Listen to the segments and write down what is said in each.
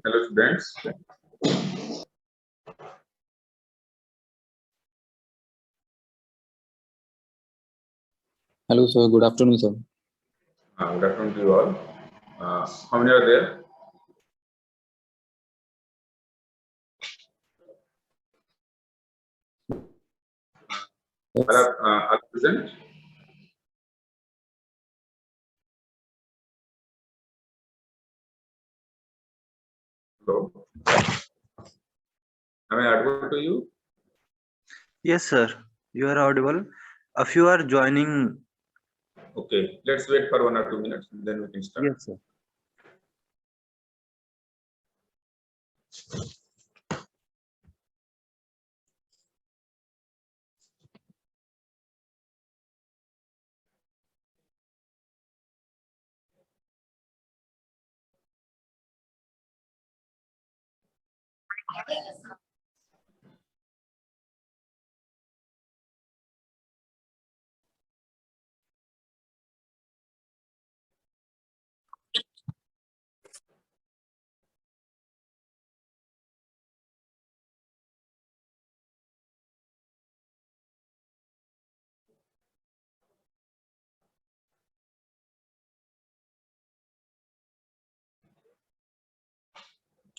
Hello students. Hello, sir. Good afternoon, sir. Good afternoon to you all. How many are there? Yes. Are present? Hello. Am I audible to you? Yes, sir. You are audible. If you are joining. Okay. Let's wait for 1 or 2 minutes, then we can start. Yes, sir.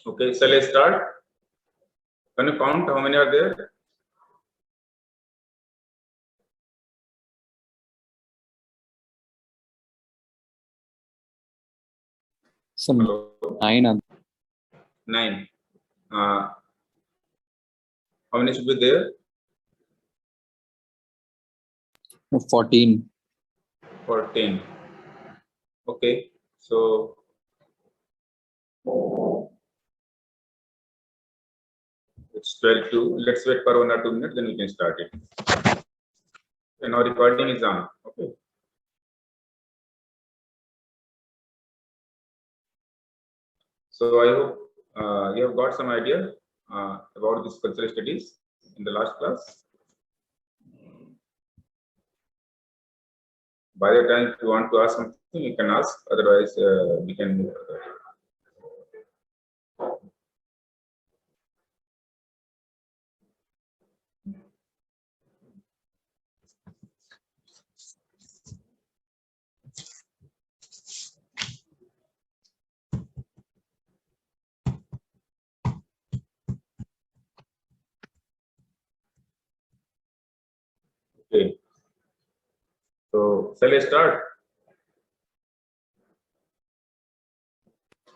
Okay. Shall I start? Can you count how many are there? Some Hello. 9. 9. How many should be there? 14. 14. Okay. So it's 12 to. Let's wait for 1 or 2 minutes, then we can start it. And now recording is on. Okay. So I hope you have got some idea about this cultural studies in the last class. By the time if you want to ask something, you can ask. Otherwise, we can move further. Okay. So, shall I start?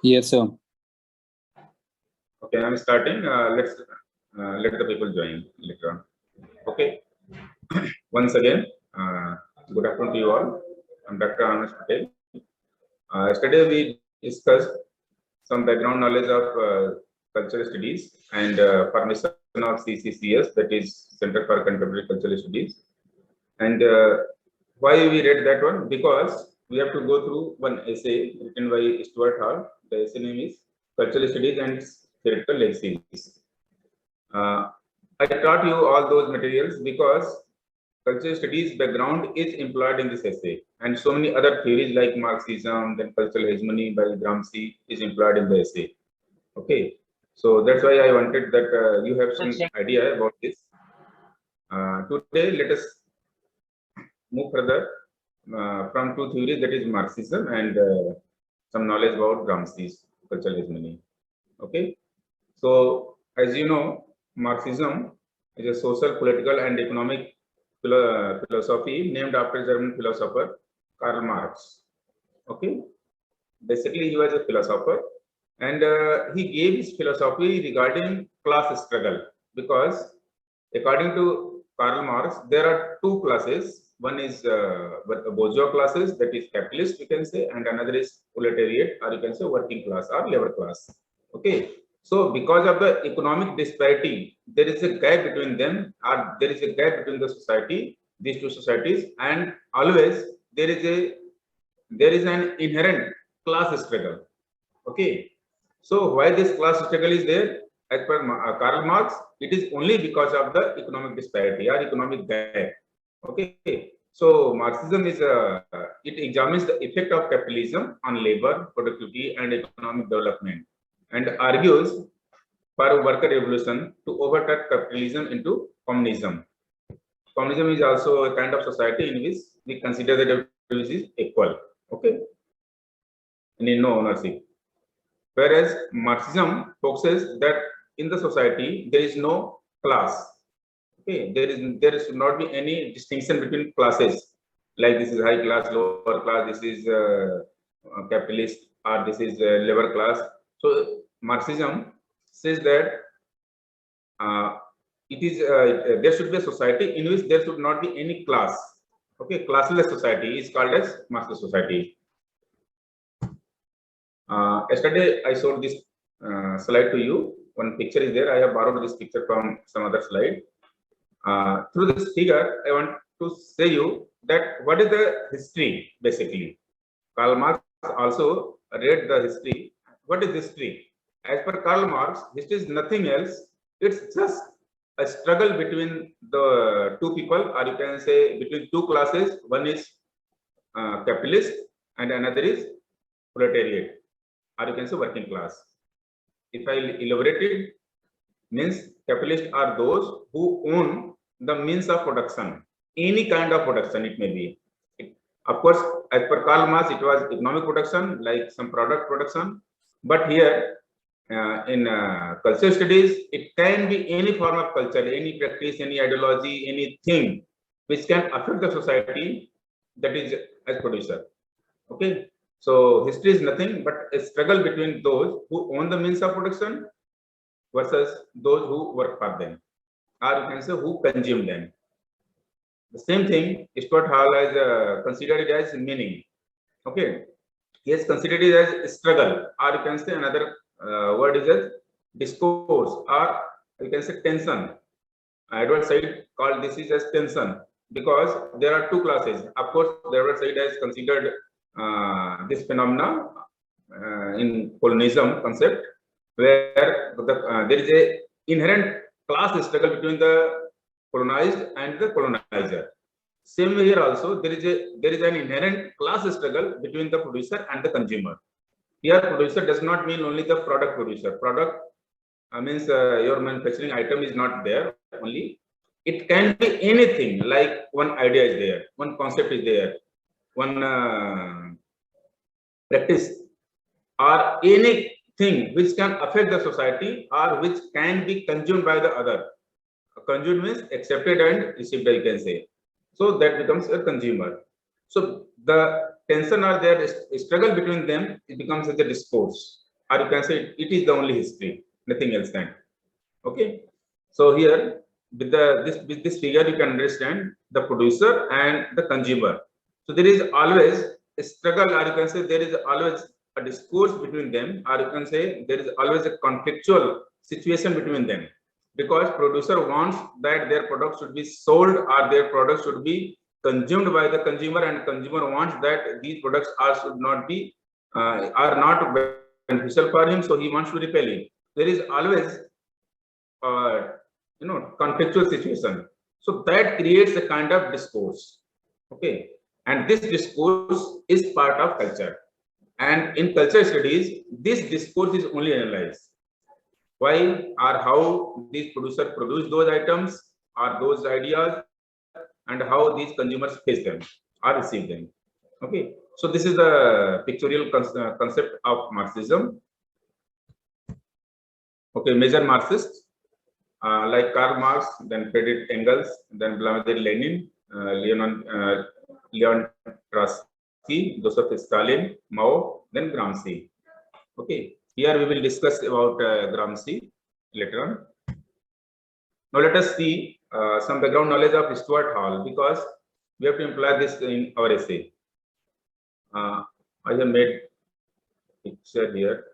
Yes, sir. Okay, I'm starting. Let's let the people join later on. Okay. Once again, good afternoon to you all. I'm Dr. Anush Patel. Yesterday we discussed some background knowledge of cultural studies and formation of CCCS, that is Center for Contemporary Cultural Studies. And why we read that one? Because we have to go through one essay written by Stuart Hall. The essay name is Cultural Studies and Theoretical Legacies. I taught you all those materials because cultural studies background is employed in this essay, and so many other theories like Marxism, then cultural hegemony by Gramsci is employed in the essay. Okay, so that's why I wanted that you have some idea about this. Today, let us move further from two theories, that is Marxism and some knowledge about Gramsci's cultural hegemony. Okay, so as you know, Marxism is a social, political, and economic philosophy named after German philosopher Karl Marx. Okay, basically he was a philosopher, and he gave his philosophy regarding class struggle, because according to Karl Marx, there are two classes. One is bourgeois classes, that is capitalist, we can say, and another is proletariat, or you can say working class or labor class. Okay, so because of the economic disparity, there is a gap between them, or there is a gap between the society, these two societies, and always there is an inherent class struggle. Okay, so why this class struggle is there? As per Karl Marx, it is only because of the economic disparity or economic gap. Okay, So Marxism is it examines the effect of capitalism on labor, productivity, and economic development, and argues for a worker revolution to overturn capitalism into communism. Communism is also a kind of society in which we consider that everyone is equal, okay, and in no ownership. Whereas Marxism focuses that in the society there is no class. Okay, there should not be any distinction between classes. Like this is high class, lower class. This is capitalist, or this is labor class. So Marxism says that it is there should be a society in which there should not be any class. Okay, classless society is called as Marxist society. Yesterday I showed this slide to you. One picture is there. I have borrowed this picture from some other slide. Through this figure, I want to say you that what is the history basically. Karl Marx also read the history. What is history? As per Karl Marx, history is nothing else. It's just a struggle between the two people, or you can say between two classes. One is capitalist and another is proletariat, or you can say working class. If I elaborate it, means capitalists are those who own the means of production, any kind of production it may be. Of course, as per Karl Marx, it was economic production, like some product production. But here, in cultural studies, it can be any form of culture, any practice, any ideology, anything which can affect the society, that is as producer. Okay. So history is nothing but a struggle between those who own the means of production versus those who work for them, or you can say who consume them. The same thing Stuart Hall has considered it as meaning. Okay, he has considered it as struggle, or you can say another word is as discourse, or you can say tension. Edward Said called this is as tension because there are two classes. Of course, Edward Said has considered this phenomena in Polonism concept, where there is a inherent class struggle between the colonized and the colonizer. Same way here also there is an inherent class struggle between the producer and the consumer. Here producer does not mean only the product producer. Product means your manufacturing item is not there only. It can be anything, like one idea is there, one concept is there, one practice, or anything which can affect the society or which can be consumed by the other. Consumed means accepted and received, you can say. So that becomes a consumer. So the tension or their struggle between them, it becomes as a discourse, or you can say it is the only history, nothing else than. Okay. So here with this figure you can understand the producer and the consumer. So there is always a struggle, or you can say there is always a discourse between them, or you can say there is always a conflictual situation between them, because producer wants that their product should be sold or their product should be consumed by the consumer, and consumer wants that these products should not be are not beneficial for him, so he wants to repel it. There is always conflictual situation. So that creates a kind of discourse. Okay, and this discourse is part of culture, and in culture studies this discourse is only analyzed. Why or how these producers produce those items or those ideas, and how these consumers face them or receive them. Okay, so this is the pictorial concept of Marxism. Okay, major Marxists like Karl Marx, then Friedrich Engels, then Vladimir Lenin, Leon Trotsky, Joseph Stalin, Mao, then Gramsci. Okay, here we will discuss about Gramsci later on. Now let us see some background knowledge of Stuart Hall, because we have to imply this in our essay. I have made picture here.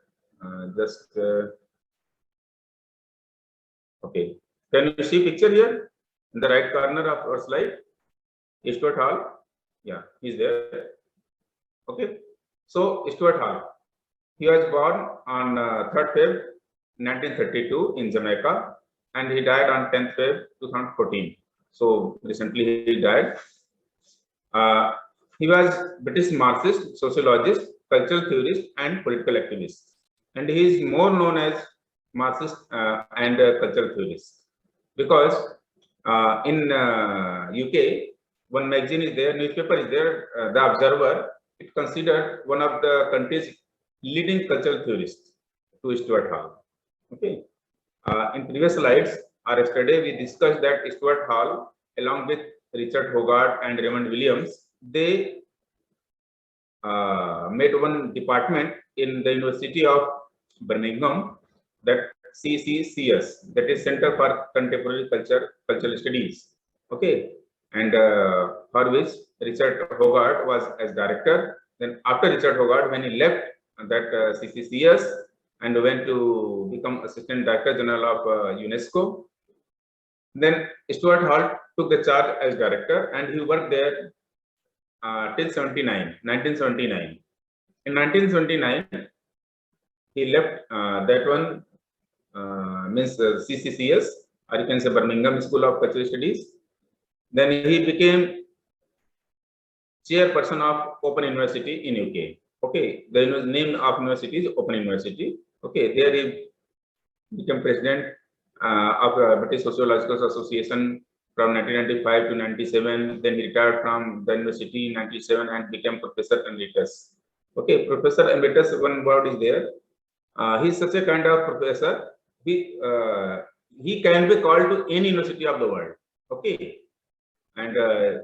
Okay, can you see picture here in the right corner of our slide? Stuart Hall, yeah, he's there. Okay, so Stuart Hall, he was born on 3rd Feb 1932 in Jamaica, and he died on 10th Feb 2014. So recently he died. He was British Marxist, sociologist, cultural theorist, and political activist. And he is more known as Marxist and cultural theorist because in UK, one magazine is there, newspaper is there, The Observer. It considered one of the country's leading cultural theorists to Stuart Hall. Okay. In previous slides, or yesterday, we discussed that Stuart Hall, along with Richard Hogarth and Raymond Williams, they made one department in the University of Birmingham, that CCCS, that is Center for Contemporary Cultural Studies. Okay, and for which Richard Hogarth was as director. Then after Richard Hogarth, when he left that CCCS and went to become Assistant Director General of UNESCO, then Stuart Hall took the charge as director, and he worked there till 1979. In 1979, he left that one, means CCCS, or you can say Birmingham School of Cultural Studies. Then he became chairperson of Open University in UK. Okay, the name of university is Open University. Okay, there he became president of British Sociological Association from 1995 to 97. Then he retired from the university in 97 and became Professor Emeritus. Okay, Professor Emeritus, one word is there. He's such a kind of professor. He can be called to any university of the world. Okay, and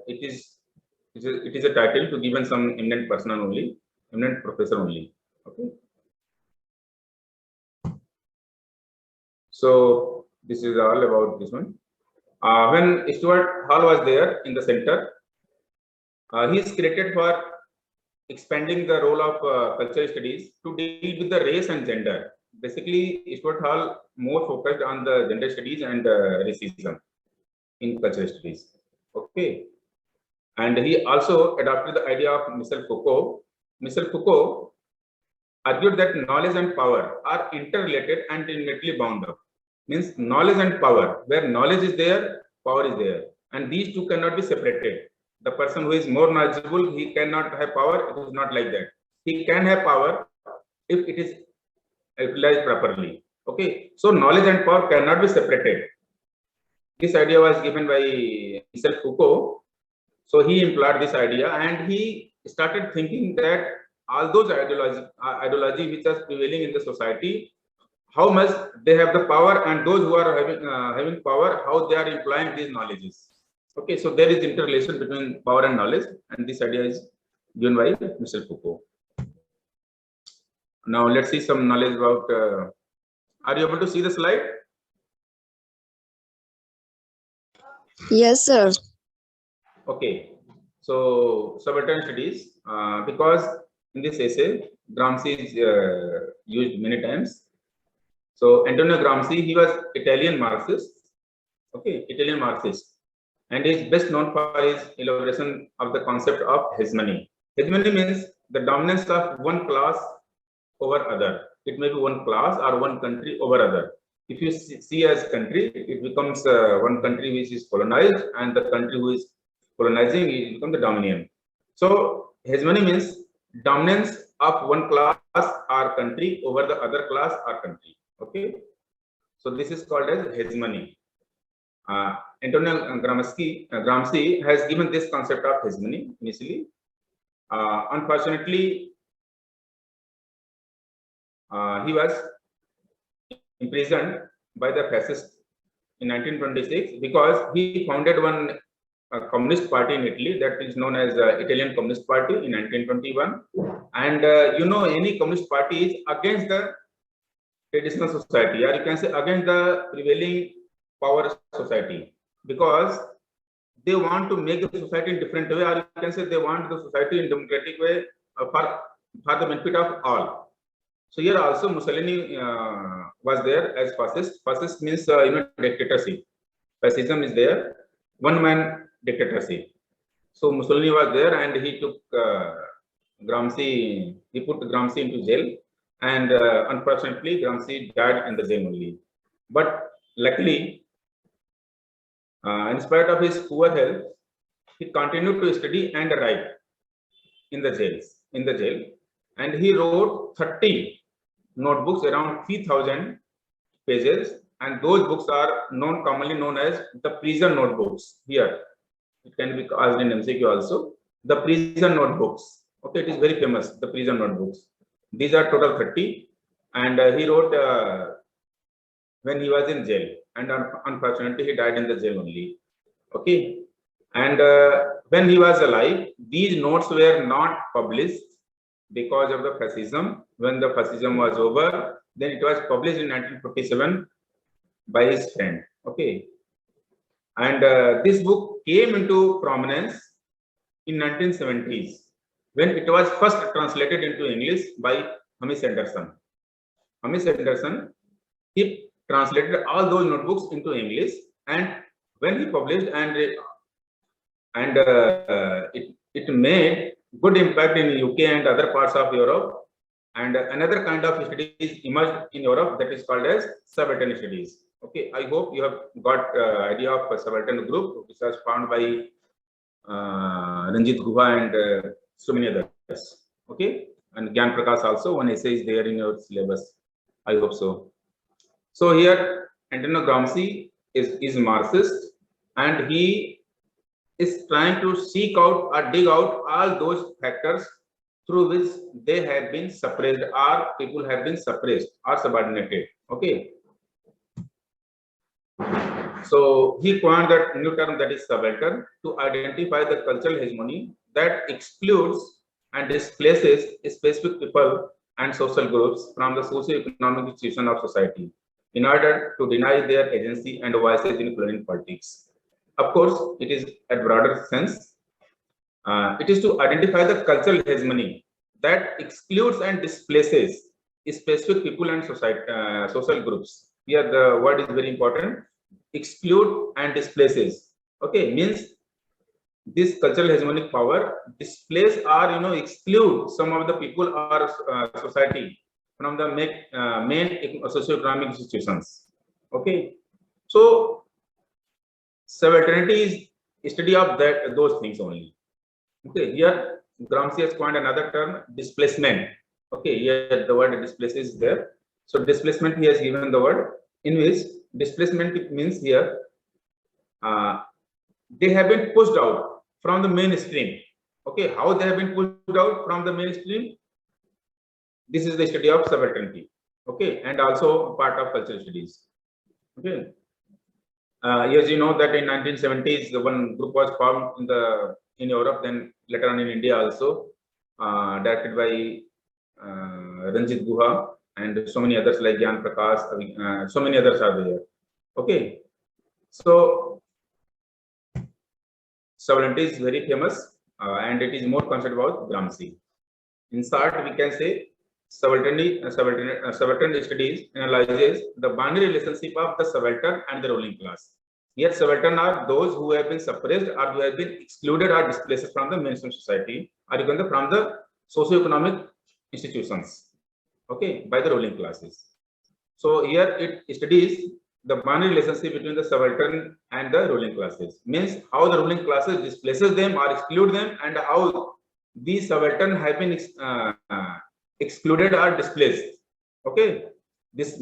it is a title to given some eminent person only, eminent professor only. Okay. So this is all about this one. When Stuart Hall was there in the center, he is created for expanding the role of cultural studies to deal with the race and gender. Basically, Stuart Hall more focused on the gender studies and racism in cultural studies. Okay, and he also adopted the idea of Michel Foucault. Michel Foucault argued that knowledge and power are interrelated and intimately bound up. Means knowledge and power, where knowledge is there, power is there, and these two cannot be separated. The person who is more knowledgeable, he cannot have power. It is not like that. He can have power if it is utilized properly. Okay, so knowledge and power cannot be separated. This idea was given by Michel Foucault. So he employed this idea, and he started thinking that all those ideology which are prevailing in the society, how much they have the power, and those who are having power, how they are employing these knowledges. Okay, so there is interrelation between power and knowledge, and this idea is given by Michel Foucault. Now let's see some knowledge about. Are you able to see the slide? Yes, sir. Okay, so subaltern studies, because in this essay, Gramsci is used many times. So Antonio Gramsci, he was Italian Marxist. Okay, Italian Marxist, and he is best known for his elaboration of the concept of hegemony. Hegemony means the dominance of one class over other. It may be one class or one country over other. If you see as country, it becomes one country which is colonized, and the country who is colonizing, it becomes the dominion. So hegemony means dominance of one class or country over the other class or country. Okay, so this is called as hegemony. Antonio Gramsci has given this concept of hegemony initially. Unfortunately, he was imprisoned by the fascists in 1926 because he founded one communist party in Italy that is known as Italian Communist Party in 1921. And you know, any communist party is against the traditional society, or you can say against the prevailing power society, because they want to make the society in different way, or you can say they want the society in democratic way for the benefit of all. So here also Mussolini was there as fascist. Fascist means dictatorship. Fascism is there, one man dictatorship. So Mussolini was there, and he took Gramsci. He put Gramsci into jail, and unfortunately Gramsci died in the jail only. But luckily, in spite of his poor health, he continued to study and write in the jail, and he wrote 30 notebooks around 3,000 pages, and those books are commonly known as the prison notebooks. Here it can be asked in MCQ also, the prison notebooks. Okay, it is very famous, the prison notebooks. These are total 30, and he wrote when he was in jail, and unfortunately he died in the jail only. Okay, and when he was alive, these notes were not published because of the fascism. When the fascism was over, then it was published in 1947 by his friend. Okay, and this book came into prominence in 1970s when it was first translated into English by Hamish Anderson. Hamish Anderson, he translated all those notebooks into English, and when he published, and it made good impact in UK and other parts of Europe, and another kind of studies emerged in Europe that is called as subaltern studies. Okay, I hope you have got idea of a subaltern group, which was found by Ranjit Guha and so many others. Okay, and Gyan Prakash also, one essay is there in your syllabus. I hope so. So here Antonio Gramsci is Marxist, and he is trying to seek out or dig out all those factors through which they have been suppressed, or people have been suppressed or subordinated. Okay. So he coined that new term, that is subaltern, to identify the cultural hegemony that excludes and displaces specific people and social groups from the socio-economic institution of society in order to deny their agency and voices in foreign politics. Of course, it is a broader sense. It is to identify the cultural hegemony that excludes and displaces specific people and society, social groups. Here the word is very important. Exclude and displaces. Okay, means this cultural hegemonic power displace or exclude some of the people or society from the main socio-economic institutions. Okay, so subalternity is study of those things only. Okay, here Gramsci has coined another term, displacement. Okay, here the word displaces is there. So displacement, he has given the word, in which displacement means here they have been pushed out from the mainstream. Okay, how they have been pushed out from the mainstream? This is the study of subalternity. Okay, and also part of cultural studies. Okay, as you know that in 1970s, the one group was formed in Europe, then later on in India also, directed by Ranjit Guha and so many others like Gyan Prakash, so many others are there. Okay, so subalternity is very famous, and it is more concerned about Gramsci. In short, we can say subaltern studies analyzes the binary relationship of the subaltern and the ruling class. Here, subaltern are those who have been suppressed or who have been excluded or displaced from the mainstream society, or even from the socio-economic institutions. Okay, by the ruling classes. So here it studies the binary relationship between the subaltern and the ruling classes. Means how the ruling classes displaces them or exclude them, and how these subaltern have been excluded or displaced. Okay, this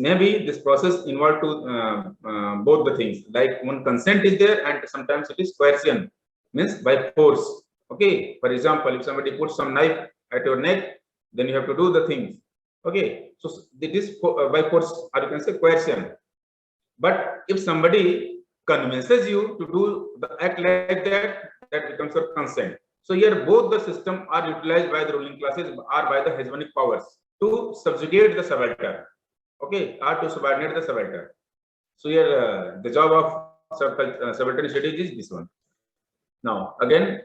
process involved to both the things. Like one consent is there, and sometimes it is coercion, means by force. Okay, for example, if somebody puts some knife at your neck, then you have to do the things. Okay, so it is by force, or you can say coercion. But if somebody convinces you to do the act like that, that becomes your consent. So here both the system are utilized by the ruling classes or by the hegemonic powers to subjugate the subaltern. Okay, or to subordinate the subaltern. So here the job of subaltern studies is this one. Now again,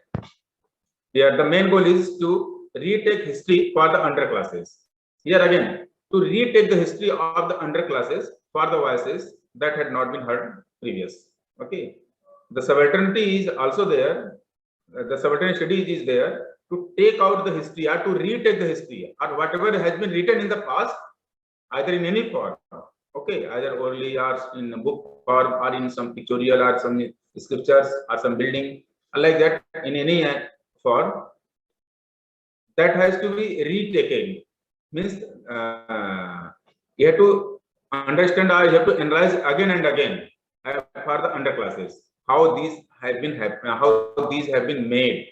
here the main goal is to retake history for the underclasses. Here again, to retake the history of the underclasses for the voices that had not been heard previous. Okay, the subalternity is also there. The subaltern studies is there to take out the history or to retake the history or whatever has been written in the past, either in any form. Okay, either orally or in a book form or in some pictorial or some scriptures or some building like that in any form, that has to be retaken. Means you have to understand or you have to analyze again and again for the underclasses how these have been made.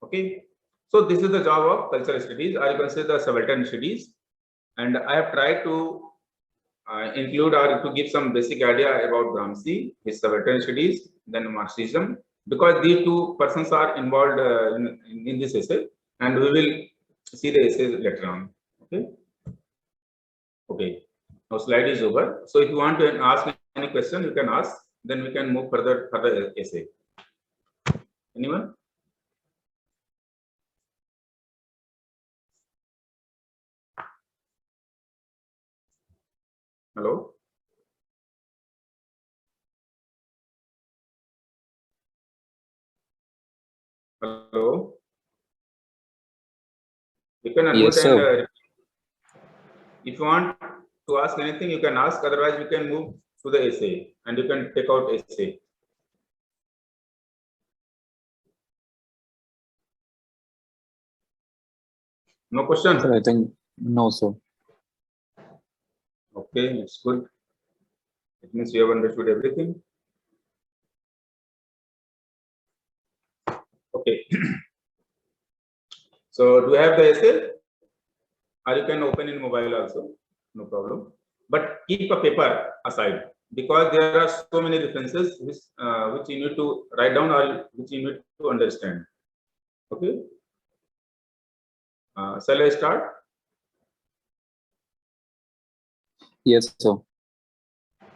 Okay, so this is the job of cultural studies, or you can say the subaltern studies, and I have tried to include or to give some basic idea about Gramsci, his subaltern studies, then Marxism, because these two persons are involved in this essay, and we will see the essays later on. Okay. Okay. Now slide is over. So if you want to ask any question, you can ask. Then we can move further the essay. Anyone? Hello. Hello. You can unmute Yes, sir. and if you want to ask anything, you can ask. Otherwise, we can move to the essay, and you can take out essay. No question. Sir, I think no, sir. Okay, it's good. It means you have understood everything. Okay. So do you have the essay? Or you can open in mobile also, no problem. But keep a paper aside because there are so many differences which you need to write down or which you need to understand. Okay. Shall I start? Yes, sir.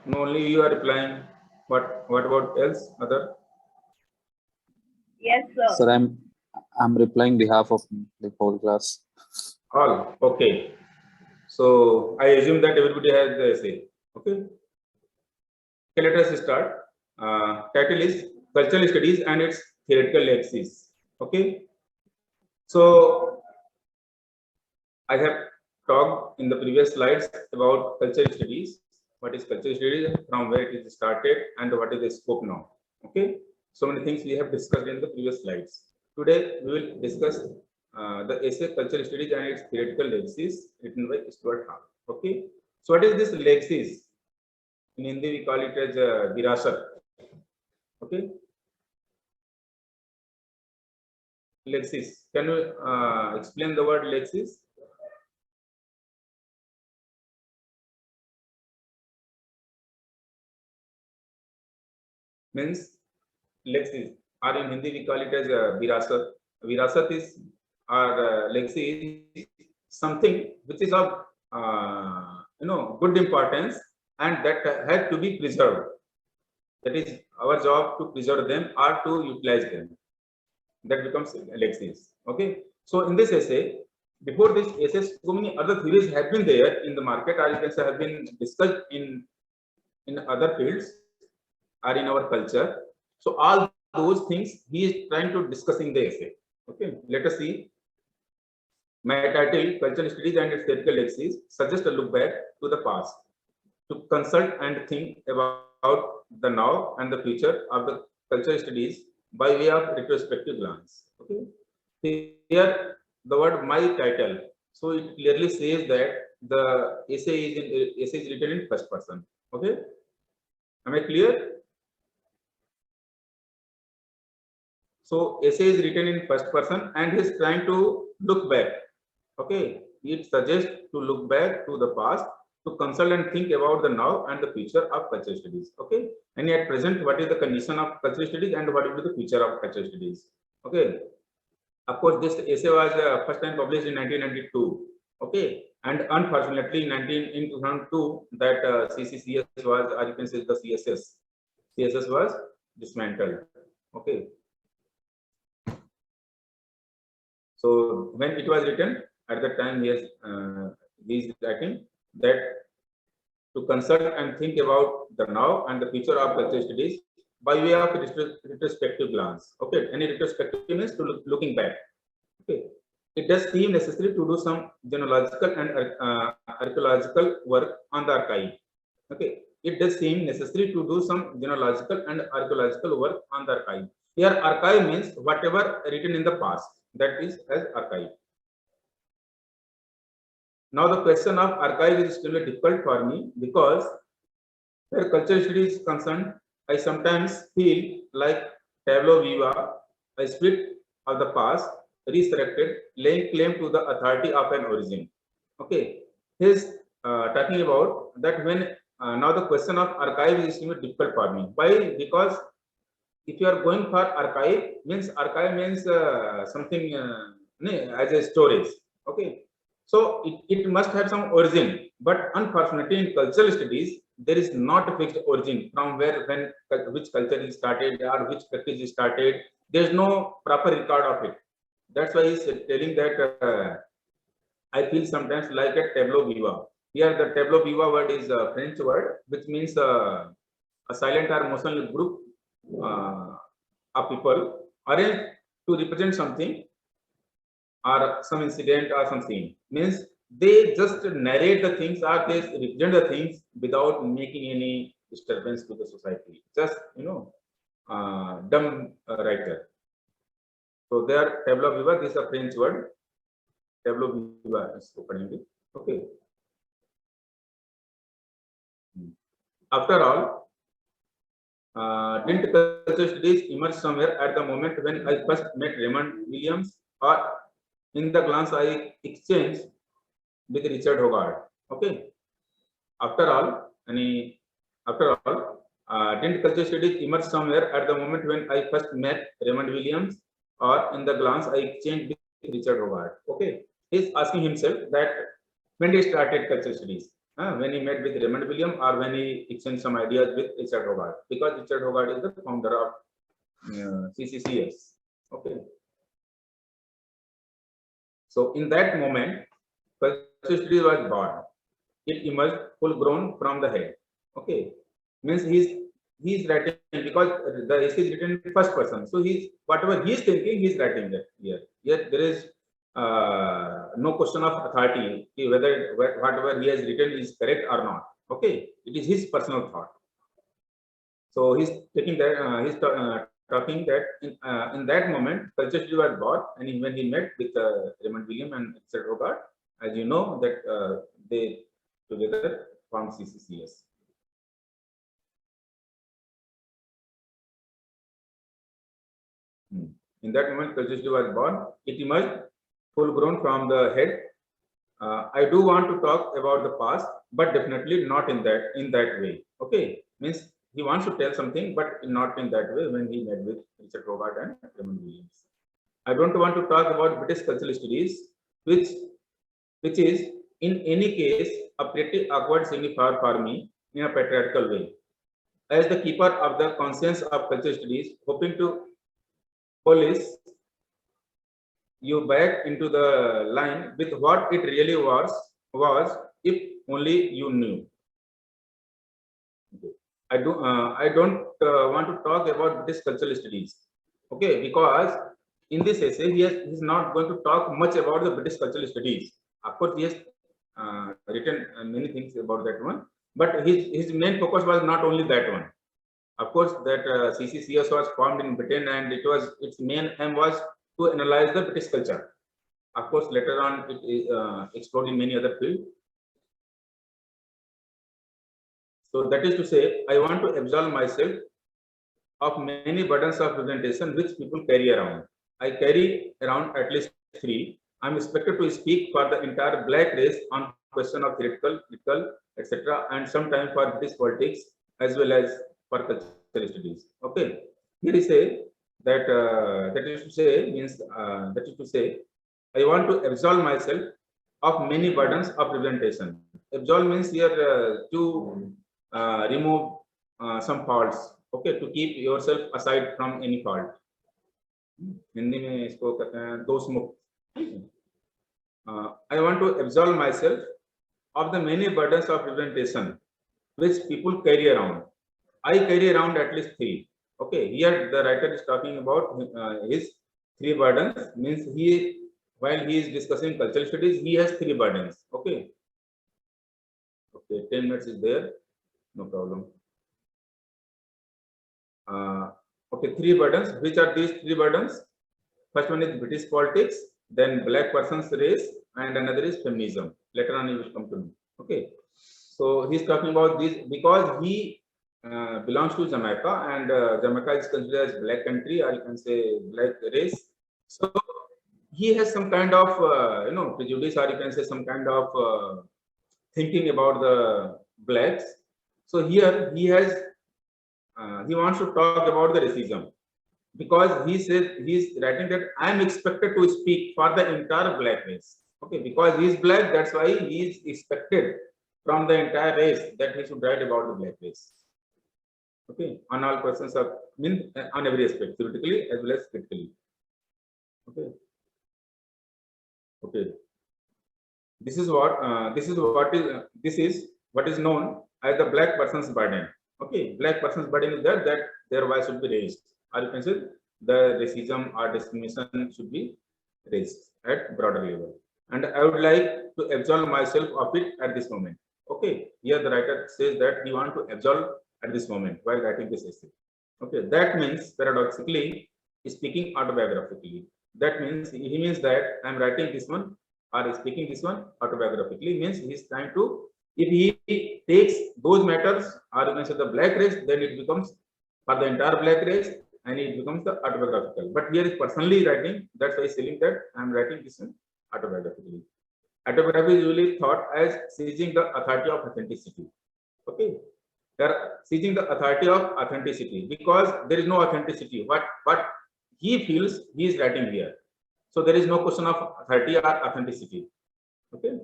No, only you are replying. What about else? Other? Yes, sir. Sir, I'm replying behalf of the whole class. All. Okay. So I assume that everybody has the essay. Okay. Okay, let us start. Title is Cultural Studies and its Theoretical Axis. Okay. So I have talked in the previous slides about cultural studies. What is cultural studies, from where it is started, and what is the scope now. Okay. So many things we have discussed in the previous slides. Today we will discuss the essay Cultural Studies and its Theoretical Axis written by Stuart Hall. Okay. So what is this Axis? In Hindi we call it as Virasat. Okay. Axis. Can you explain the word Axis? Means Lexis, or in Hindi we call it as Virasat. Virasat is or Lexi is something which is of good importance and that has to be preserved. That is our job to preserve them or to utilize them. That becomes Lexis. Okay. So in this essay, before this essay, so many other theories have been there in the market, or you can say have been discussed in other fields or in our culture. So all those things he is trying to discuss in the essay. Okay, let us see. My title, Cultural Studies and its Theoretical Axis, suggests a look back to the past, to consult and think about the now and the future of the cultural studies by way of retrospective glance. Okay, here the word my title, so it clearly says that the essay is written in first person. Okay, am I clear? So essay is written in first person and he is trying to look back. Okay, it suggests to look back to the past, to consult and think about the now and the future of cultural studies. Okay, and at present, what is the condition of cultural studies and what will be the future of cultural studies? Okay, of course, this essay was first time published in 1992. Okay, and unfortunately, in 2002, that CCCS was, or you can say the CSS was dismantled. Okay. So when it was written, at that time, he is writing that to consult and think about the now and the future of cultural studies by way of retrospective glance. Okay, any retrospective means to looking back. Okay, it does seem necessary to do some genealogical and archaeological work on the archive. Okay, it does seem necessary to do some genealogical and archaeological work on the archive. Here archive means whatever written in the past, that is as archive. Now the question of archive is extremely difficult for me because where cultural studies is concerned, I sometimes feel like tableau viva, a spirit of the past, resurrected, laying claim to the authority of an origin. Okay, he's talking about that when now the question of archive is extremely difficult for me. Why? Because if you are going for archive means something as a storage. Okay, so it must have some origin, but unfortunately in cultural studies there is not a fixed origin from where when which culture is started or which practice is started. There is no proper record of it. That's why he's telling that I feel sometimes like a tableau viva. Here the tableau viva word is a French word which means a silent or motionless group of people arranged to represent something or some incident or something. Means they just narrate the things or they represent the things without making any disturbance to the society. Just dumb writer. So there tableau viva, this is a French word. Tableau viva is opening. Okay. After all, didn't cultural studies emerge somewhere at the moment when I first met Raymond Williams, or in the glance I exchanged with Richard Hogarth? Okay. After all, didn't cultural studies emerge somewhere at the moment when I first met Raymond Williams, or in the glance I exchanged with Richard Hogarth? Okay. He's asking himself that when he started cultural studies. When he met with Raymond Williams or when he exchanged some ideas with Richard Hogarth, because Richard Hogarth is the founder of CCCS. Okay. So in that moment, cultural studies was born. It emerged full grown from the head. Okay. Means he's writing because the essay is written in first person. So he's whatever he's thinking, he's writing that here. Yet there is no question of authority whether whatever he has written is correct or not. Okay, it is his personal thought. So he's taking that talking that in that moment culture study was born, and when he met with Raymond Williams and Richard Hogarth, as you know that they together formed CCCS. In that moment culture study was born. It emerged full grown from the head. I do want to talk about the past, but definitely not in that way. Okay, means he wants to tell something, but not in that way. When he met with Richard Hogarth and Raymond Williams, I don't want to talk about British cultural studies, which is in any case a pretty awkward signifier for me in a patriarchal way. As the keeper of the conscience of cultural studies, hoping to police you back into the line with what it really was if only you knew. Okay. I don't want to talk about British cultural studies. Okay, because in this essay he's not going to talk much about the British cultural studies. Of course, he has written many things about that one, but his main focus was not only that one. Of course, that CCCS was formed in Britain, and its main aim was to analyze the British culture. Of course, later on it is explored in many other fields. So that is to say, I want to absolve myself of many burdens of representation which people carry around. I carry around at least 3. I'm expected to speak for the entire black race on question of theoretical, etc., and sometimes for British politics as well as for cultural studies. Okay, here is a that is to say means that is to say I want to absolve myself of many burdens of representation. Absolve means here to remove some faults. Okay, to keep yourself aside from any fault. Hindi में इसको कहते हैं दोष मुक्त. I want to absolve myself of the many burdens of representation which people carry around. I carry around at least 3. Okay, here the writer is talking about his 3 burdens. Means while he is discussing cultural studies, he has 3 burdens. Okay. Okay, 10 minutes is there, no problem. Okay, 3 burdens. Which are these 3 burdens? First one is British politics, then black person's race, and another is feminism. Later on, you will come to know. Okay, so he's talking about this because he belongs to Jamaica, and Jamaica is considered as black country, or you can say black race. So he has some kind of prejudice, or you can say some kind of thinking about the blacks. So here he has he wants to talk about the racism, because he says he's writing that I am expected to speak for the entire black race. Okay, because he is black, that's why he is expected from the entire race that he should write about the black race. Okay, on all persons of on every aspect, theoretically as well as critically. Okay. Okay. This is what is known as the black person's burden. Okay, black person's burden is that their voice should be raised, or you can say the racism or discrimination should be raised at broader level. And I would like to absolve myself of it at this moment. Okay, here the writer says that he wants to absolve at this moment while writing this essay. Okay, that means paradoxically speaking autobiographically. That means he means that I am writing this one or speaking this one autobiographically, means he is trying to, if he takes those matters, or you can say the black race, then it becomes for the entire black race and it becomes the autobiographical. But here is personally writing, that's why he's saying that I am writing this one autobiographically. Autobiography is usually thought as seizing the authority of authenticity. Okay, they are seizing the authority of authenticity because there is no authenticity. What he feels, he is writing here. So there is no question of authority or authenticity. Okay,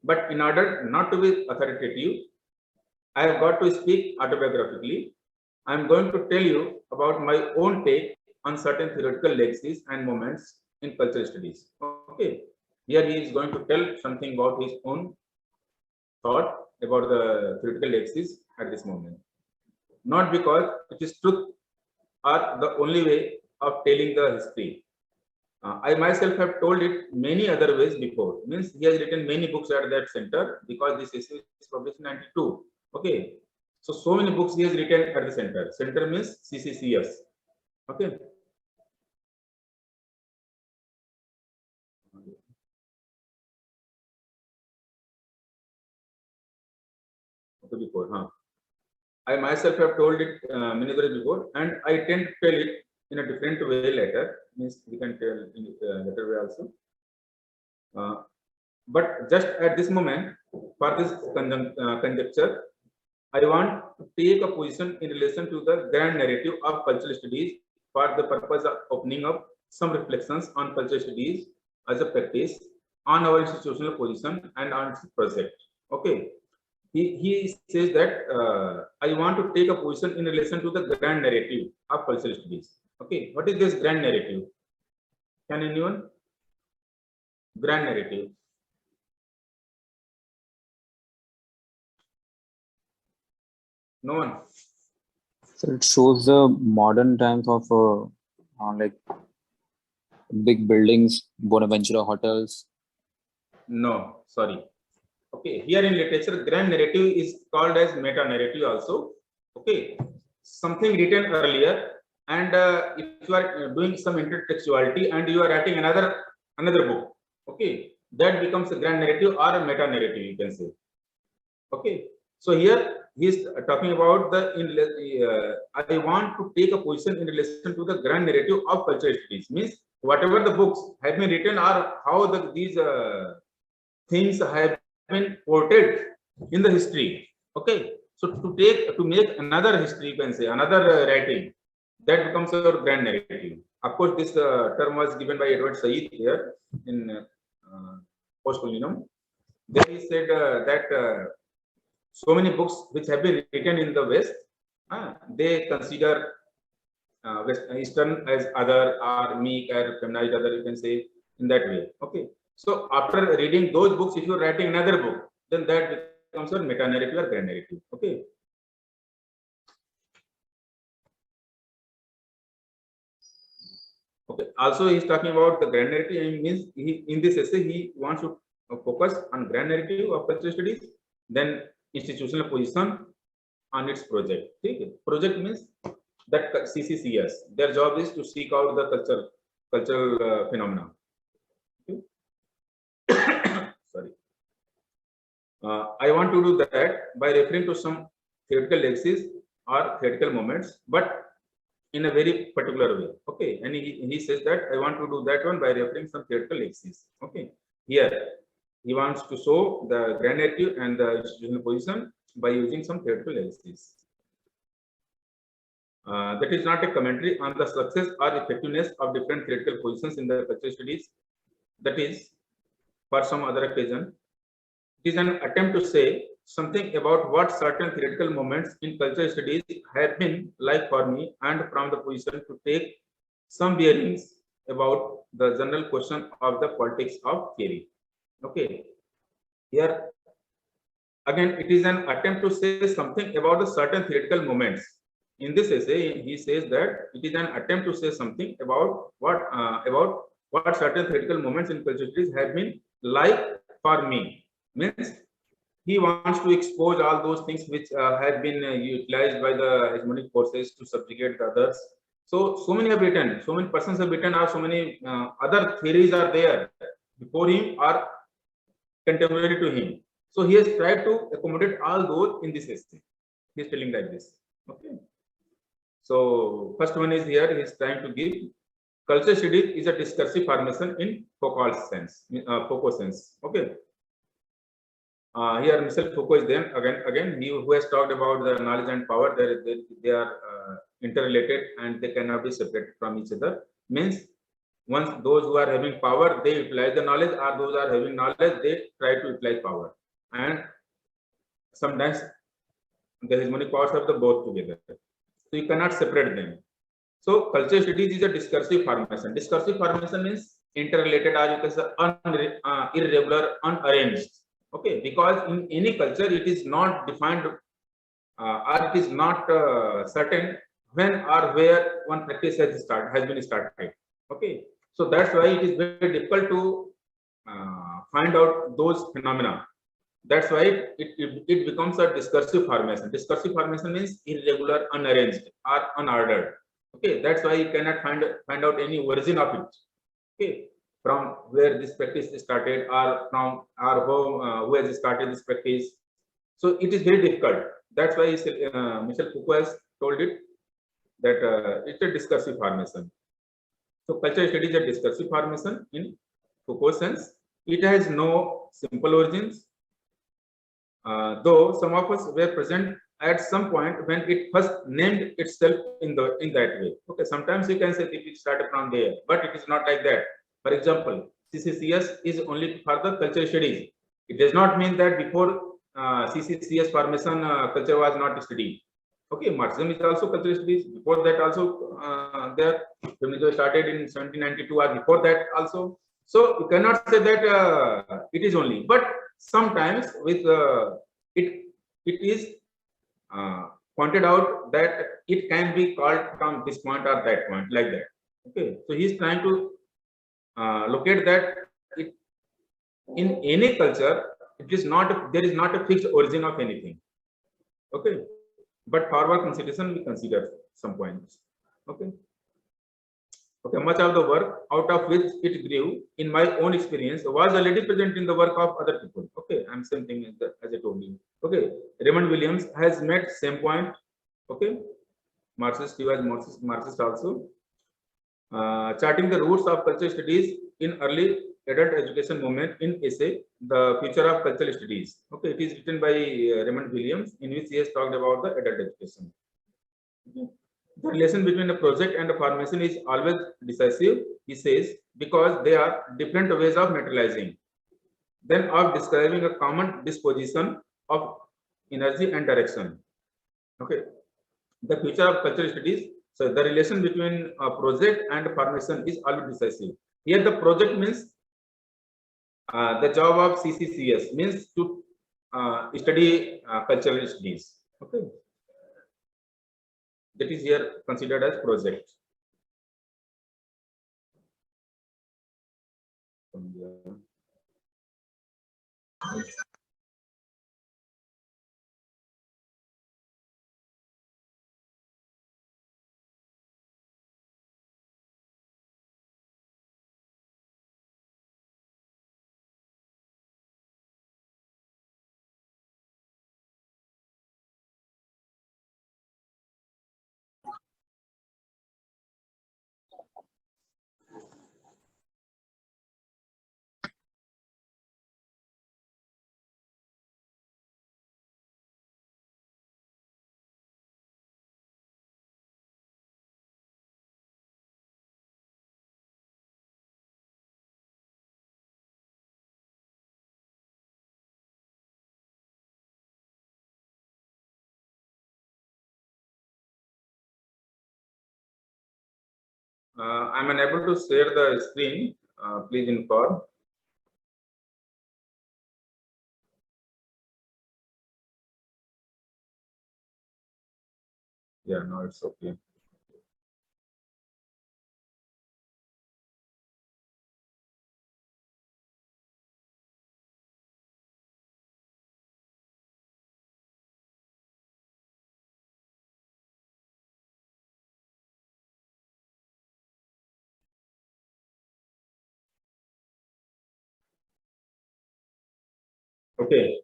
but in order not to be authoritative, I have got to speak autobiographically. I am going to tell you about my own take on certain theoretical legacies and moments in cultural studies. Okay, here he is going to tell something about his own thought about the theoretical legacies at this moment. Not because it is truth or the only way of telling the history. I myself have told it many other ways before. Means he has written many books at that center, because this essay is published in 92. Okay, so many books he has written at the center. Center means CCCS. Okay. Okay, before, huh? I myself have told it many times before, and I tend to tell it in a different way later. Means we can tell in later way also. But just at this moment, for this conjecture, I want to take a position in relation to the grand narrative of cultural studies for the purpose of opening up some reflections on cultural studies as a practice, on our institutional position and on its project. Okay. He says that I want to take a position in relation to the grand narrative of cultural studies. Okay, what is this grand narrative? Can anyone? Grand narrative. No one. So it shows the modern times of like big buildings, Bonaventura hotels. No, sorry. Okay, here in literature, grand narrative is called as meta narrative also. Okay, something written earlier, and if you are doing some intertextuality and you are writing another book, okay, that becomes a grand narrative or a meta narrative, you can say. Okay, so here he is talking about the I want to take a position in relation to the grand narrative of cultural studies. Means whatever the books have been written, or how these things have been portrayed in the history. Okay, so to make another history, you can say another writing, that becomes a grand narrative. Of course, this term was given by Edward Said here in Postcolonium. There he said that so many books which have been written in the West, they consider Eastern as other, or meek or feminized other, you can say in that way. Okay. So after reading those books, if you are writing another book, then that becomes a meta narrative or grand narrative. Okay. Okay. Also, he is talking about the grand narrative. And means in this essay he wants to focus on grand narrative of cultural studies, then institutional position on its project. Okay. Project means that CCCS, their job is to seek out the cultural phenomena. Okay. Sorry. I want to do that by referring to some theoretical legacies or theoretical moments, but in a very particular way. Okay, and he says that I want to do that one by referring some theoretical legacies. Okay, here he wants to show the grand narrative and the institutional position by using some theoretical legacies. That is not a commentary on the success or effectiveness of different theoretical positions in the cultural studies. That is, for some other occasion, it is an attempt to say something about what certain theoretical moments in cultural studies have been like for me, and from the position to take some bearings about the general question of the politics of theory. Okay, here again it is an attempt to say something about the certain theoretical moments. In this essay, he says that it is an attempt to say something about what certain theoretical moments in cultural studies have been like for me. Means he wants to expose all those things which have been utilized by the hegemonic forces to subjugate the others. So many have written, so many persons have written, or so many other theories are there before him or contemporary to him. So he has tried to accommodate all those in this essay. He is telling like this. Okay. So first one is here. He is trying to give culture studies is a discursive formation in Foucault's sense, Foucault sense. Okay. Here Michel Foucault is there again he who has talked about the knowledge and power. They are interrelated and they cannot be separated from each other. Means once those who are having power, they utilize the knowledge, or those are having knowledge, they try to utilize power. And sometimes the hegemonic powers have the both together. So you cannot separate them. So culture studies is a discursive formation. Discursive formation means interrelated, or you can say irregular, unarranged. Okay, because in any culture it is not defined or it is not certain when or where one practice has been started. Okay, so that's why it is very difficult to find out those phenomena. That's why it becomes a discursive formation. Discursive formation means irregular, unarranged, or unordered. Okay, that's why you cannot find out any origin of it. Okay, from where this practice started, or from our home, who has started this practice. So it is very difficult. That's why Michel Foucault has told it that it's a discursive formation. So cultural studies is a discursive formation in Foucault's sense. It has no simple origins, though some of us were present at some point when it first named itself in that way. Okay, sometimes you can say it started from there, but it is not like that. For example, CCCS is only for the cultural studies. It does not mean that before CCCS formation, culture was not studied. Okay, Marxism is also cultural studies. Before that also, feminism started in 1792 or before that also. So you cannot say that it is only, but sometimes with it is pointed out that it can be called from this point or that point, like that. Okay, so he is trying to locate that in any culture, there is not a fixed origin of anything. Okay, but for our consideration, we consider some points. Okay. Okay, much of the work out of which it grew, in my own experience, was already present in the work of other people. Okay, I'm same thing as I told you. Okay, Raymond Williams has made same point. Okay, Marxist, he was Marxist also. Charting the roots of cultural studies in early adult education movement in essay, The Future of Cultural Studies. Okay, it is written by Raymond Williams, in which he has talked about the adult education. Okay. The relation between a project and a formation is always decisive, he says, because they are different ways of materializing, then of describing a common disposition of energy and direction. Okay, the future of cultural studies. So the relation between a project and a formation is always decisive. Here the project means the job of CCCS means to study cultural studies. Okay. That is here considered as project. I'm unable to share the screen. Please inform. Yeah, no, it's okay. Okay,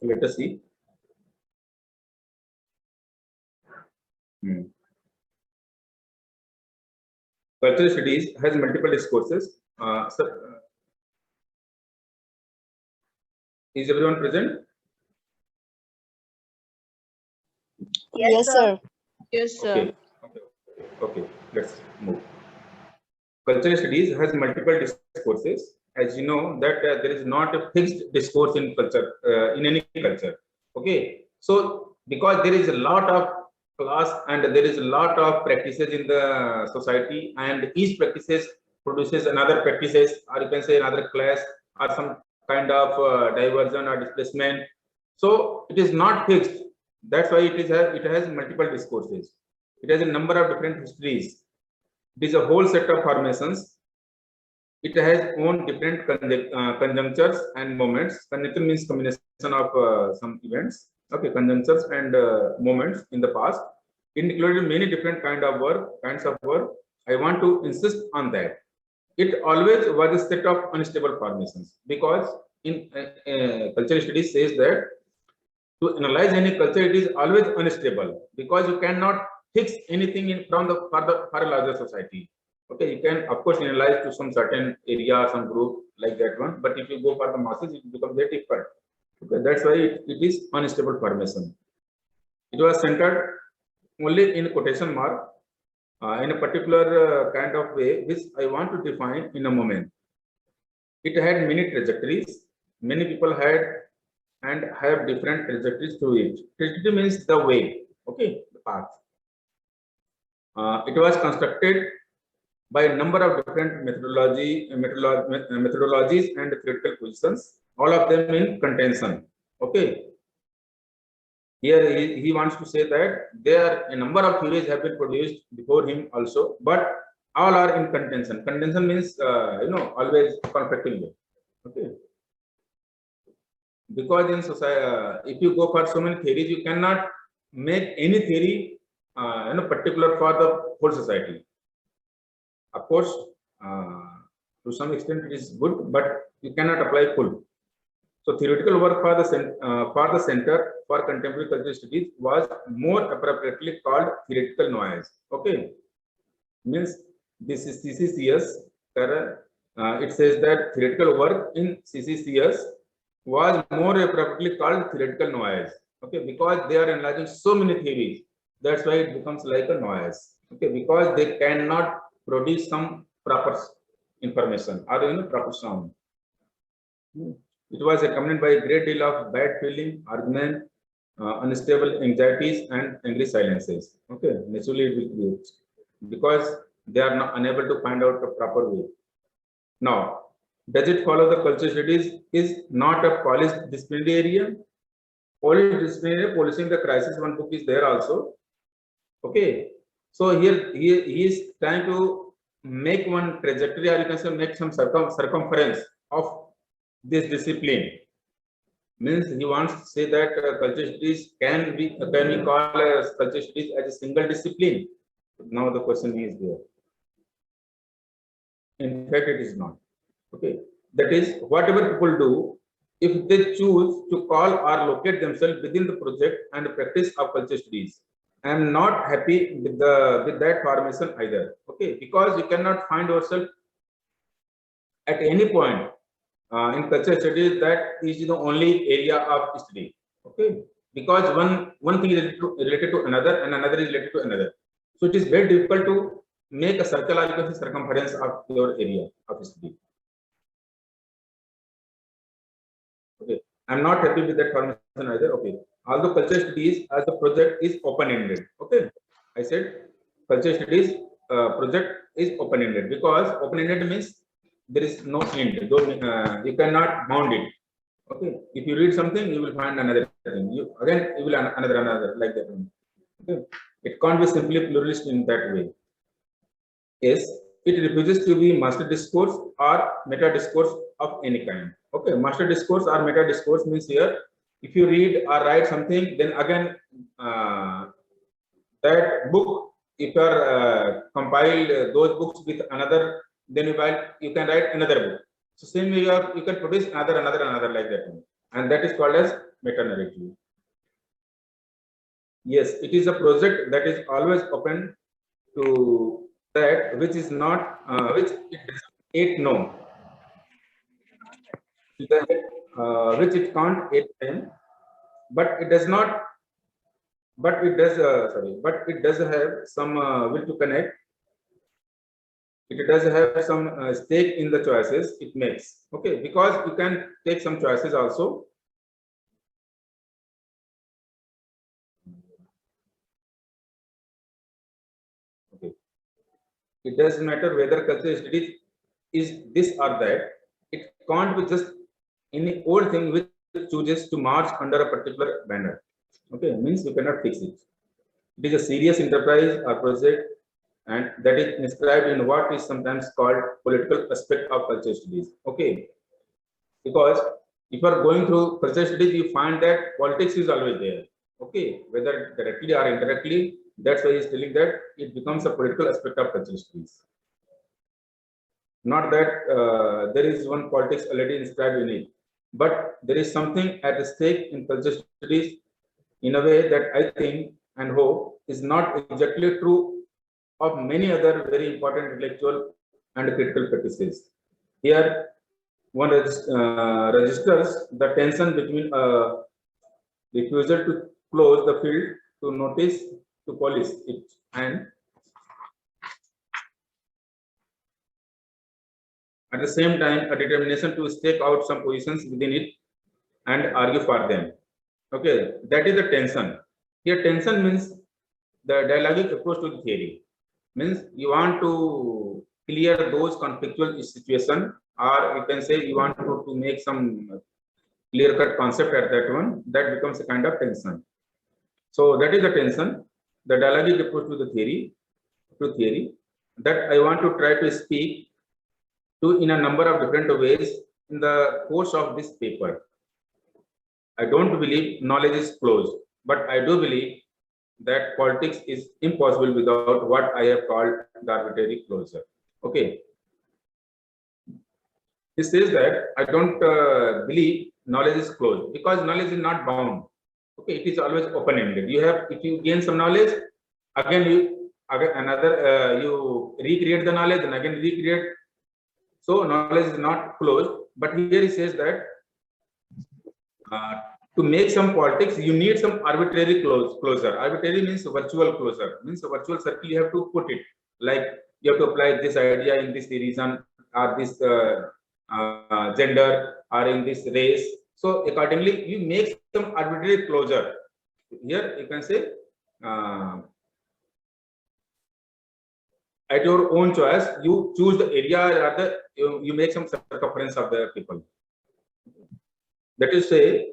let us see. Cultural studies has multiple discourses. Sir, is everyone present? Yes, sir. Yes, sir. Okay. Okay. Let's move. Cultural studies has multiple discourses. As you know, that there is not a fixed discourse in culture, in any culture. Okay. So, because there is a lot of class and there is a lot of practices in the society, and each practices produces another practices, or you can say another class, or some kind of diversion or displacement. So, it is not fixed. That's why it has multiple discourses. It has a number of different histories. It is a whole set of formations. It has own different conjunctures and moments. Conjunction means combination of some events. Okay, conjunctures and moments in the past. It included many different kinds of work. I want to insist on that. It always was a set of unstable formations, because in cultural studies says that to analyze any culture, it is always unstable, because you cannot fix anything in from the for a larger society. Okay, you can of course analyze to some certain area, some group like that one, but if you go for the masses, it becomes very difficult. Okay, that's why it is unstable formation. It was centered only in quotation mark in a particular kind of way, which I want to define in a moment. It had many trajectories. Many people had and have different trajectories through it. Trajectory means the way, okay, the path. It was constructed by a number of different methodologies and theoretical positions, all of them in contention. Okay. Here he wants to say that there are a number of theories have been produced before him also, but all are in contention. Contention means always conflicting. Okay. Because in society, if you go for so many theories, you cannot make any theory particular for the whole society. Of course, to some extent it is good, but you cannot apply full. So theoretical work for the Center for Contemporary Cultural Studies was more appropriately called theoretical noise. Okay, means this is CCCS. It says that theoretical work in CCCS was more appropriately called theoretical noise. Okay, because they are analyzing so many theories. That's why it becomes like a noise. Okay, because they cannot produce some proper information or proper sound. It was accompanied by a great deal of bad feeling, argument, unstable anxieties, and angry silences. Okay, naturally it will create, because they are not unable to find out a proper way. Now, does it follow the cultural studies is not a polished disciplinary area? Polished disciplinary, policing the crisis, one book is there also. Okay, so here he is trying to make one trajectory, or you can say make some circumference of this discipline. Means he wants to say that cultural studies can we call cultural studies as a single discipline? Now the question is there. In fact, it is not. Okay, that is whatever people do, if they choose to call or locate themselves within the project and practice of cultural studies, I am not happy with that formation either. Okay, because you cannot find yourself at any point in cultural studies that is the only area of study. Okay, because one thing is related to another and another is related to another. So it is very difficult to make a circle or circumference of your area of study. Okay, I'm not happy with that formation either. Okay, although cultural studies as a project is open-ended. Okay, I said culture studies project is open-ended, because open-ended means there is no end. You cannot bound it. Okay, if you read something, you will find another thing. You will another like that. Okay, it can't be simply pluralist in that way. Yes, it refuses to be master discourse or meta discourse of any kind. Okay, master discourse or meta discourse means here, if you read or write something, then again that book, if you are compiled those books with another, then you can write another book. So same way you can produce another like that one, and that is called as meta narrative. Yes, it is a project that is always open to that which is not which it doesn't yet know, which it can't yet know, but it does not, but it does but it does have some will to connect. It does have some stake in the choices it makes. Okay, because you can take some choices also. Okay, it doesn't matter whether culture studies is this or that. It can't be just any old thing which chooses to march under a particular banner. Okay, means you cannot fix it. It is a serious enterprise or project, and that is inscribed in what is sometimes called political aspect of culture studies. Okay, because if you are going through culture studies, you find that politics is always there. Okay, whether directly or indirectly, that's why he's telling that it becomes a political aspect of culture studies. Not that there is one politics already inscribed in it, but there is something at stake in culture studies in a way that I think and hope is not exactly true of many other very important intellectual and critical practices. Here, one registers the tension between a refusal to close the field to notice to police it, and at the same time a determination to stake out some positions within it and argue for them. Okay, that is the tension. Here, tension means the dialogic approach to the theory. Means you want to clear those conflictual situation, or you can say you want to make some clear-cut concept at that one. That becomes a kind of tension. So that is the tension, the dialogic approach to the theory, that I want to try to speak to in a number of different ways in the course of this paper. I don't believe knowledge is closed, but I do believe that politics is impossible without what I have called the arbitrary closure. Okay. This says that I don't believe knowledge is closed, because knowledge is not bound. Okay, it is always open-ended. You have, if you gain some knowledge, again you you recreate the knowledge and again recreate. So knowledge is not closed, but here he says that to make some politics, you need some arbitrary closure. Arbitrary means virtual closure, means a virtual circle you have to put it. Like you have to apply this idea in this region, or this gender, or in this race. So accordingly, you make some arbitrary closure. Here you can say at your own choice, you choose the area, or you make some circumference of the people. That is say,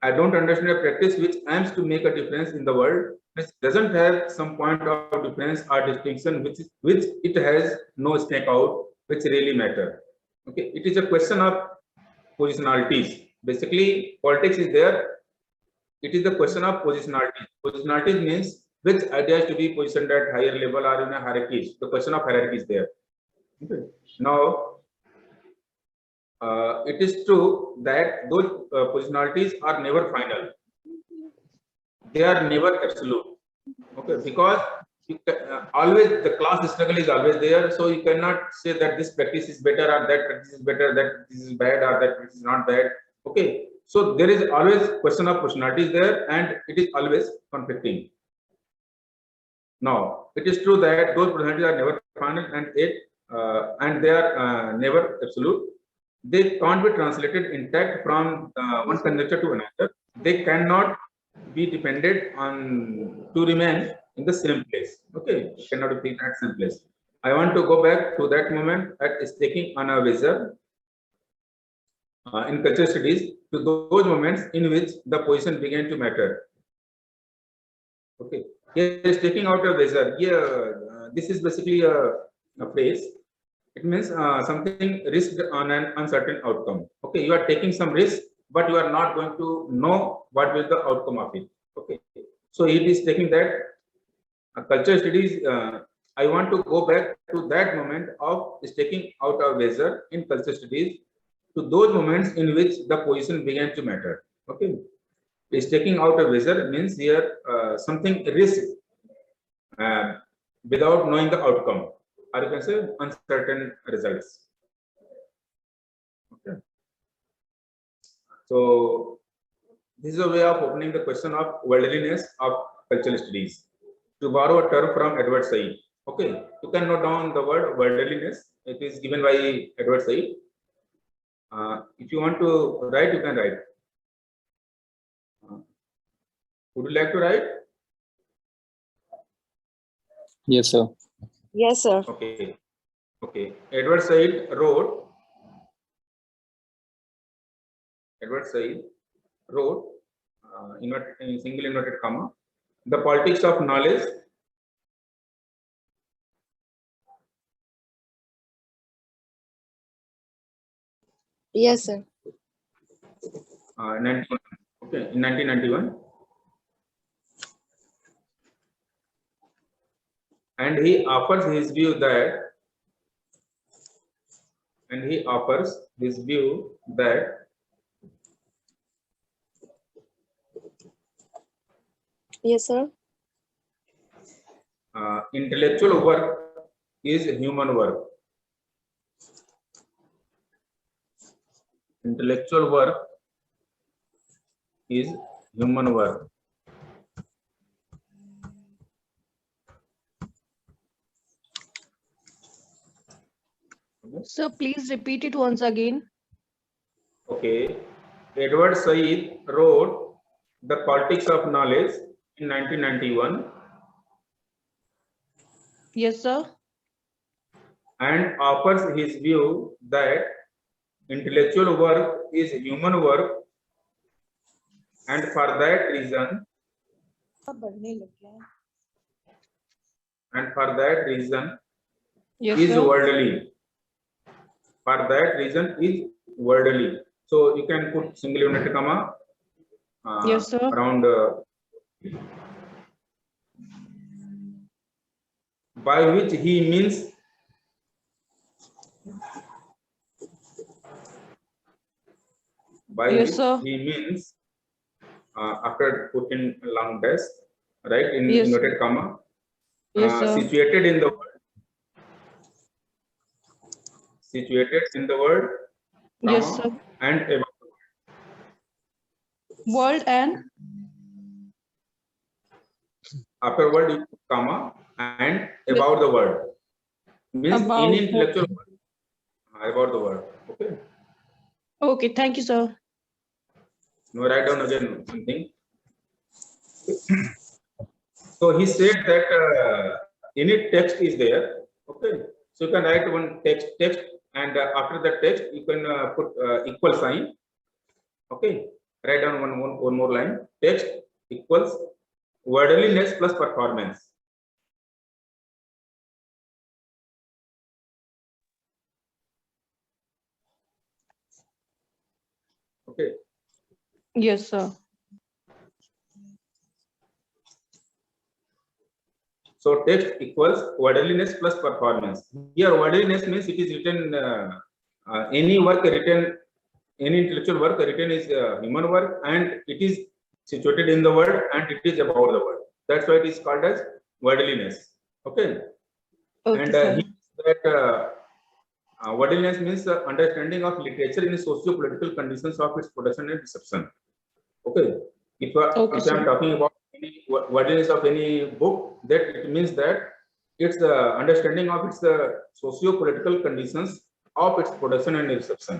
I don't understand a practice which aims to make a difference in the world, which doesn't have some point of difference or distinction, which it has no stake out, which really matter. Okay, it is a question of positionalities. Basically, politics is there. It is the question of positionality. Positionality means which ideas to be positioned at higher level or in a hierarchy. The question of hierarchy is there. Okay. Now, it is true that those positionalities are never final. They are never absolute. Okay, because always the class struggle is always there. So you cannot say that this practice is better or that practice is better, that this is bad or that practice is not bad. Okay, so there is always question of positionalities there, and it is always conflicting. Now, it is true that those positionalities are never final, and they are never absolute. They can't be translated intact from one conjecture to another. They cannot be depended on to remain in the same place. Okay, it cannot be at same place. I want to go back to that moment at staking on a vessel in cultural studies, to those moments in which the position began to matter. Okay, here is taking out a vessel. Here, this is basically a phrase. It means something risked on an uncertain outcome. Okay, you are taking some risk, but you are not going to know what will the outcome of it. Okay, so it is taking that cultural studies. I want to go back to that moment of taking out a vessel in cultural studies, to those moments in which the position began to matter. Okay, is taking out a vessel means here something risk without knowing the outcome, or you can say uncertain results. Okay, so this is a way of opening the question of worldliness of cultural studies. To borrow a term from Edward Said. Okay, you can note down the word worldliness. It is given by Edward Said. If you want to write, you can write. Would you like to write? Yes, sir. Yes, sir. Okay. Okay. Edward Said wrote. In single inverted comma, the politics of knowledge. Yes, sir. 91. Okay, in 1991. And he offers his view that Yes, sir. Intellectual work is human work. Intellectual work is human work. Sir, please repeat it once again. Okay. Edward Said wrote The Politics of Knowledge in 1991. Yes, sir. And offers his view that intellectual work is human work, and for that reason Yes, is sir. worldly. For that reason is worldly. So you can put single unit comma Yes, sir. around by which he means Yes, sir. he means after putting long dash, right, in Yes. inverted comma, Yes, sir. situated in the world, Yes, comma, sir. and about the world. World and After world you put comma and about the world, means About any the- intellectual world, about the world. Okay, okay, thank you, sir. now write down again something. So he said that any text is there. Okay, so you can write one text, and after the text you can put equal sign. Okay, write down one more line. Text equals worldliness plus performance. Okay, Yes, sir. so text equals worldliness plus performance. Here worldliness means it is written any work written, any intellectual work written is human work, and it is situated in the world, and it is about the world. That's why it is called as worldliness. Okay, Okay, and sir. that worldliness means understanding of literature in socio-political conditions of its production and reception. Okay, if Okay, I sir. am talking about any worldliness of any book, that it means that it's the understanding of its socio-political conditions of its production and reception.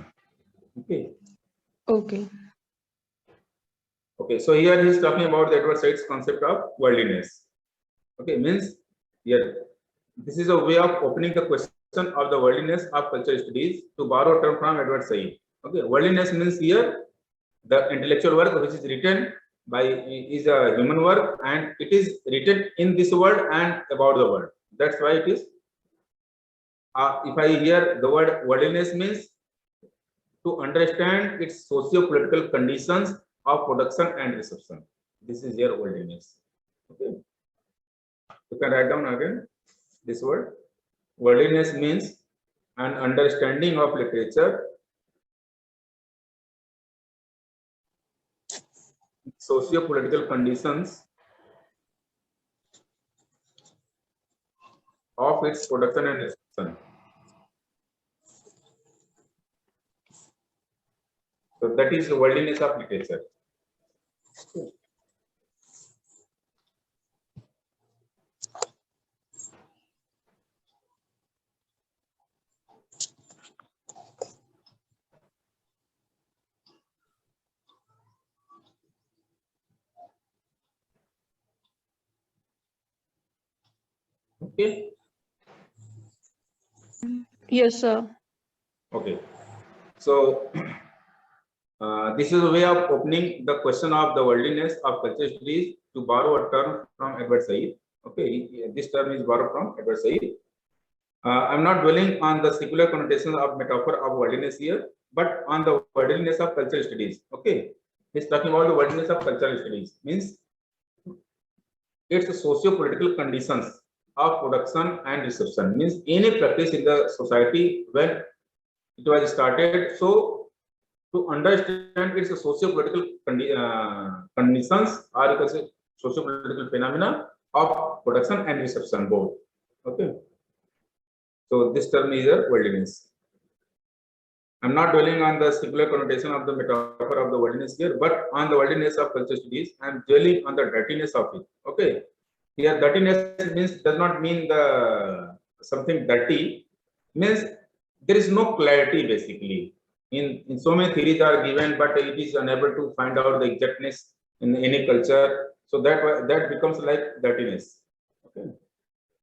Okay. Okay. Okay, so here he is talking about the Edward Said's concept of worldliness. Okay. Okay, means here, this is a way of opening the question of the worldliness of cultural studies, to borrow a term from Edward Said. Okay, worldliness means here the intellectual work which is written by is a human work, and it is written in this world and about the world. That's why it is. If I hear the word worldliness, means to understand its socio-political conditions of production and reception. This is your worldliness. Okay, you can write down again this word. Worldliness means an understanding of literature, socio-political conditions of its production and reception. So that is the worldliness of literature. Okay. Yes, sir. Okay. So this is a way of opening the question of the worldliness of cultural studies, to borrow a term from Edward Said. Okay, this term is borrowed from Edward Said. I'm not dwelling on the secular connotations of metaphor of worldliness here, but on the worldliness of cultural studies. Okay, he's talking about the worldliness of cultural studies, means its socio-political conditions of production and reception, means any practice in the society when it was started. So to understand its socio-political conditions, or you can say socio-political phenomena of production and reception both. Okay, so this term is a worldliness. I'm not dwelling on the secular connotation of the metaphor of the worldliness here, but on the worldliness of cultural studies. I'm dwelling on the dirtiness of it. Okay, here dirtiness means does not mean the something dirty, means there is no clarity basically. In so many theories are given, but it is unable to find out the exactness in any culture. So that becomes like dirtiness. Okay,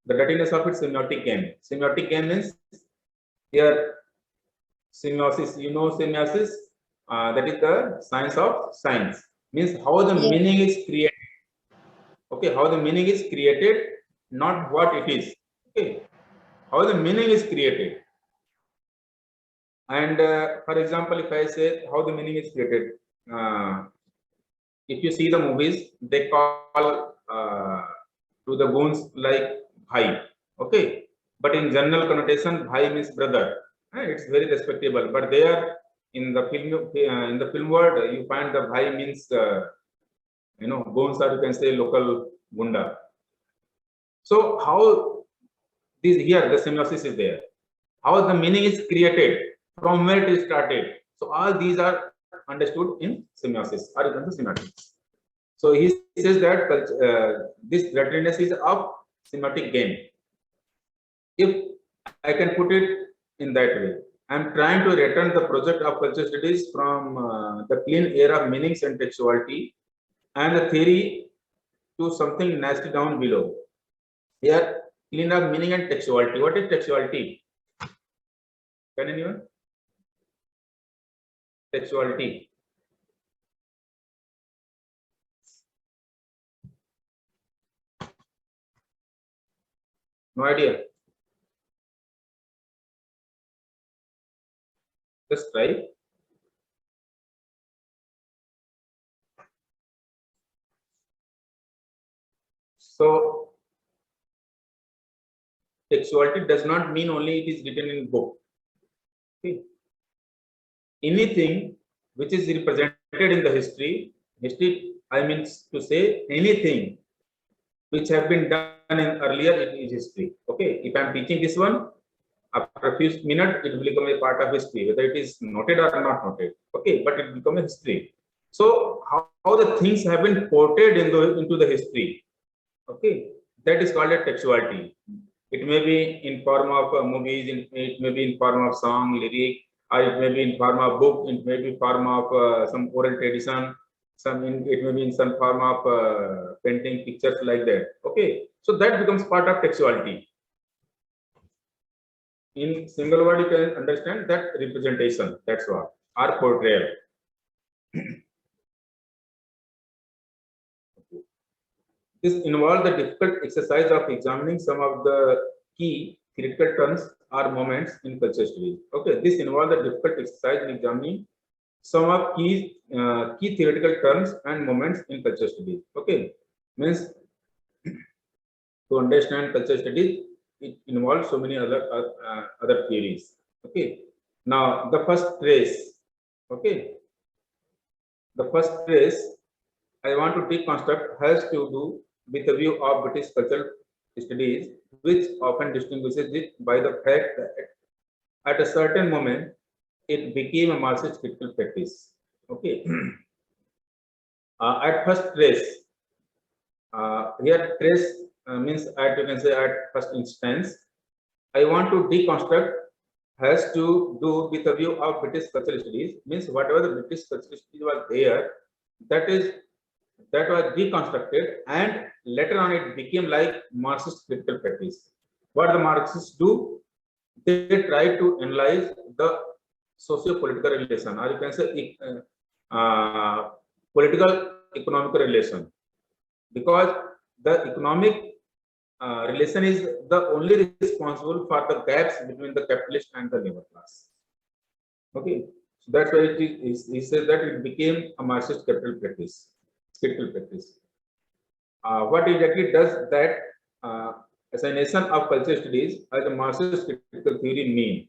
the dirtiness of its semiotic game. Semiotic game means here semiosis. You know semiosis, that is the science of science. Means how the Yes. meaning is created. Okay, how the meaning is created, not what it is. Okay, how the meaning is created. And for example, if I say how the meaning is created, if you see the movies, they call to the goons like bhai. Okay, but in general connotation, bhai means brother. It's very respectable. But there in the film world, you find the bhai means goons, or you can say local gunda. So how this here the semiosis is there? How the meaning is created, from where it started. So all these are understood in semiosis, or even the semiotics. So he says that this dirtiness is of semiotic game. If I can put it in that way, I'm trying to return the project of cultural studies from the clean air of meanings and textuality and the theory to something nasty down below. Here, clean up meaning and textuality. What is textuality? Can anyone? Textuality. No idea. Just try. So textuality does not mean only it is written in book. Okay. Anything which is represented in the history, I mean to say anything which have been done in earlier in history. Okay, if I'm teaching this one, after a few minutes it will become a part of history, whether it is noted or not noted. Okay, but it becomes a history. So how the things have been portrayed into the history. Okay, that is called a textuality. It may be in form of movies, it may be in form of song, lyric, or it may be in form of book, it may be in form of some oral tradition. it may be in some form of painting pictures like that. Okay, so that becomes part of textuality. In single word, you can understand that representation. That's what, or portrayal. This involves the difficult exercise of examining some of the key theoretical terms or moments in culture studies. Okay, this involves the difficult exercise in examining some of key theoretical terms and moments in culture studies. Okay, means to understand culture studies, it involves so many other theories. Okay, now the first trace. Okay, the first trace I want to deconstruct has to do with a view of British cultural studies, which often distinguishes it by the fact that at a certain moment it became a Marxist critical practice. Okay, at first trace, here trace means at, you can say, at first instance. I want to deconstruct has to do with a view of British cultural studies, means whatever the British cultural studies was there, that was deconstructed, and later on it became like Marxist critical practice. What the Marxists do, they try to analyze the socio-political relation, or you can say political economic relation, because the economic relation is the only responsible for the gaps between the capitalist and the labor class. Okay, so that's why he says that it became a Marxist critical practice. What exactly does that assignation of culture studies as a Marxist critical theory mean?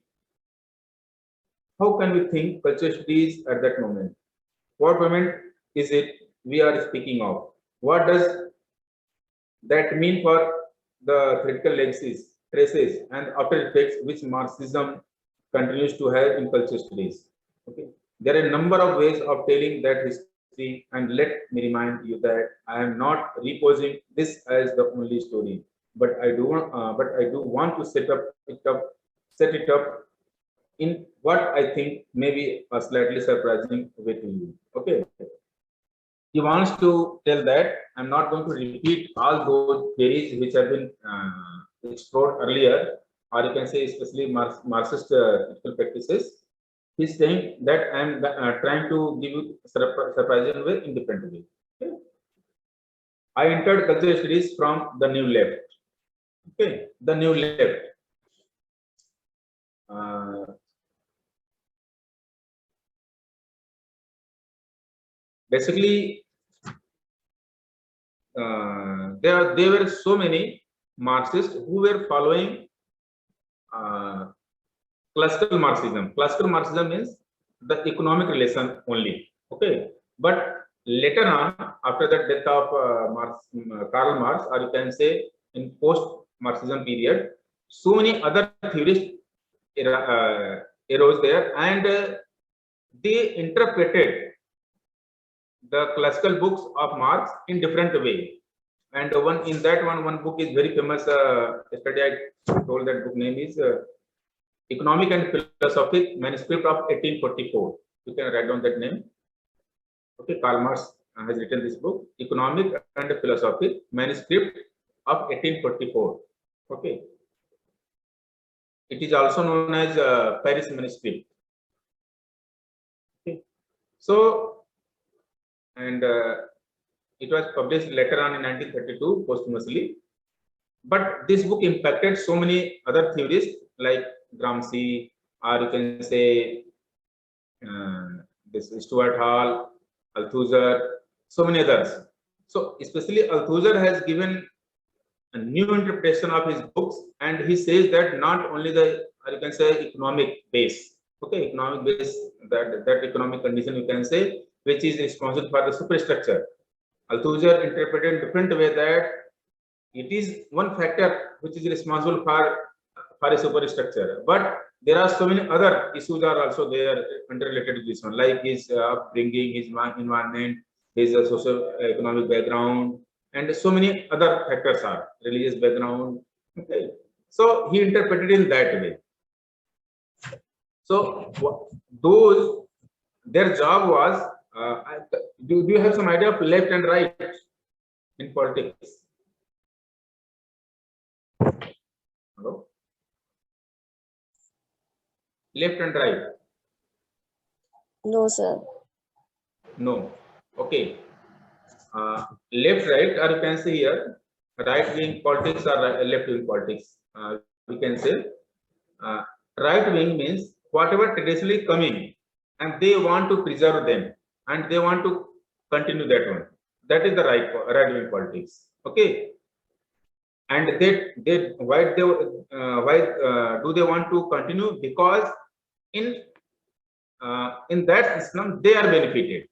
How can we think culture studies at that moment? What moment is it we are speaking of? What does that mean for the critical legacies, traces, and after effects which Marxism continues to have in culture studies? Okay, there are a number of ways of telling that history, and let me remind you that I am not reposing this as the only story, but I do want to set it up in what I think may be a slightly surprising way to you. Okay, he wants to tell that I'm not going to repeat all those theories which have been explored earlier, or you can say especially Marxist critical practices. He's saying that I'm trying to give you surprising way in different way. Okay? I entered cultural studies from the new left. Okay, the new left. Basically, there were so many Marxists who were following classical Marxism. Classical Marxism means the economic relation only. Okay, but later on, after the death of Karl Marx, or you can say in post-Marxism period, so many other theorists arose there, and they interpreted the classical books of Marx in different way. And one book is very famous. Yesterday I told that book name is Economic and Philosophic Manuscript of 1844. You can write down that name. Okay, Karl Marx has written this book, Economic and Philosophic Manuscript of 1844. Okay, it is also known as Paris Manuscript. Okay, so, and it was published later on in 1932 posthumously. But this book impacted so many other theorists like Gramsci, or you can say this Stuart Hall, Althusser, so many others. So especially Althusser has given a new interpretation of his books, and he says that not only the, or you can say, economic base, okay, economic base, that economic condition, you can say, which is responsible for the superstructure. Althusser interpreted in different way that it is one factor which is responsible for a superstructure, but there are so many other issues are also there interrelated to this one, like his upbringing, his environment, his socio-economic background, and so many other factors are religious background. Okay, so he interpreted in that way. So those, their job was Do you have some idea of left and right in politics? Hello? Left and right? No, sir. No. Okay. Left, right, or you can say here, right wing politics or left wing politics. We can say right wing means whatever traditionally coming, and they want to preserve them, and they want to continue that one. That is the right wing politics. Okay. And why do they want to continue? Because in that system they are benefited.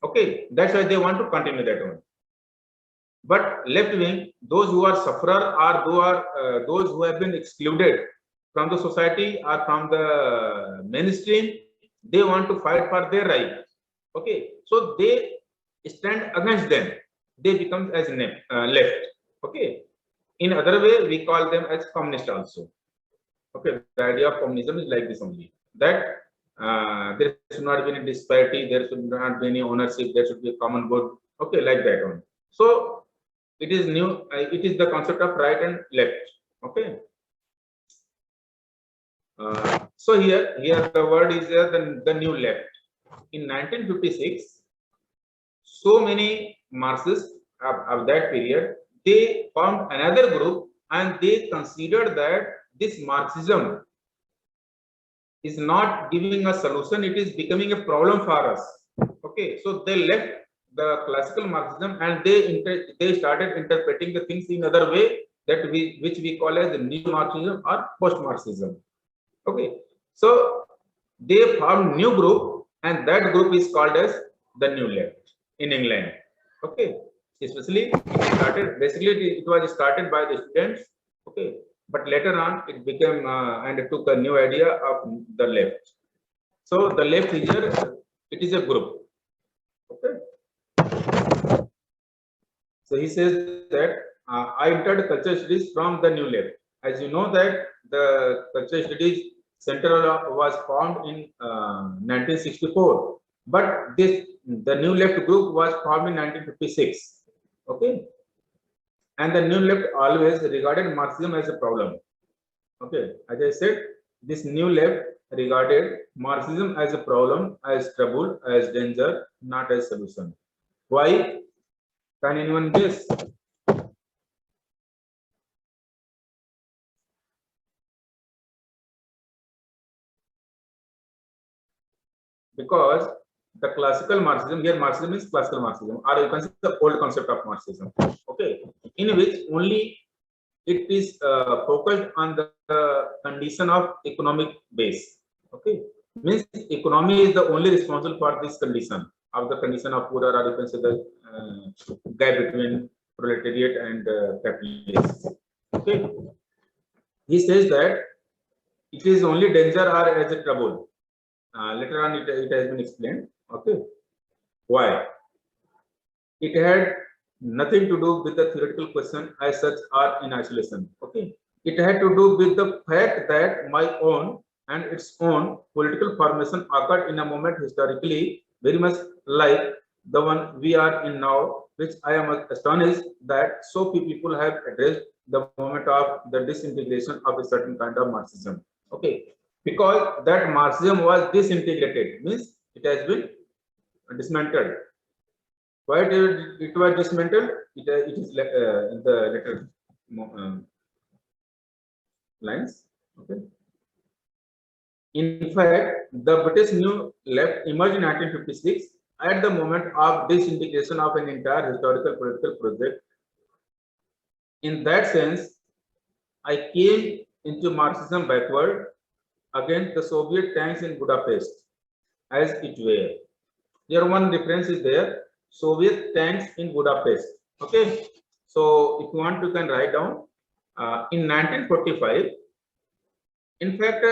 Okay, that's why they want to continue that one. But left wing, those who are sufferer or those who have been excluded from the society or from the mainstream, they want to fight for their right. Okay, so they stand against them. They become as left. Okay, in other way we call them as communist also. Okay, the idea of communism is like this only, that there should not be any disparity, there should not be any ownership, there should be a common good. Okay, like that one. So it is new. It is the concept of right and left. Okay. So here the word is the new left. In 1956, so many Marxists of that period, they formed another group and they considered that this Marxism is not giving a solution, it is becoming a problem for us. Okay, so they left the classical Marxism and they started interpreting the things in other way, that which we call as new Marxism or post Marxism. Okay, so they formed new group and that group is called as the New Left in England. Okay, especially it was started by the students. Okay, but later on it became and it took a new idea of the left. So the left is here, it is a group. Okay, so he says that I entered cultural studies from the New Left. As you know that the cultural studies center was formed in 1964, but the New Left group was formed in 1956. Okay, and the New Left always regarded Marxism as a problem. Okay, as I said, this New Left regarded Marxism as a problem, as trouble, as danger, not as solution. Why? Can anyone guess? Because the classical Marxism, here Marxism is classical Marxism, or you can say the old concept of Marxism. Okay, in which only it is focused on the condition of economic base. Okay, means economy is the only responsible for this condition of the condition of poor, or you can say the gap between proletariat and capitalists. Okay, he says that it is only danger or as a trouble. Later on, it has been explained. Okay, why? It had nothing to do with the theoretical question as such or in isolation. Okay, it had to do with the fact that my own and its own political formation occurred in a moment historically very much like the one we are in now, which I am astonished that so few people have addressed the moment of the disintegration of a certain kind of Marxism. Okay, because that Marxism was disintegrated, means it has been dismantled. Why it was dismantled? It is in the later lines. Okay. In fact, the British New Left emerged in 1956 at the moment of disintegration of an entire historical political project. In that sense, I came into Marxism backward against the Soviet tanks in Budapest, as it were. Here one difference is there, Soviet tanks in Budapest. Okay, so if you want, you can write down. In 1945, in fact,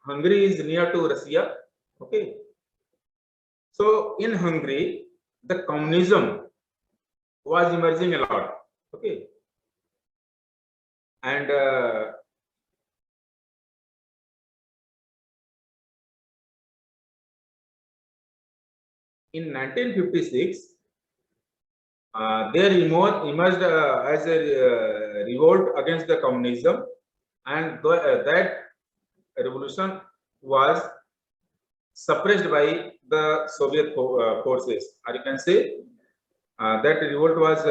Hungary is near to Russia. Okay, so in Hungary, the communism was emerging a lot. Okay, and in 1956, there emerged as a revolt against the communism, and that revolution was suppressed by the Soviet forces, or you can say that revolt was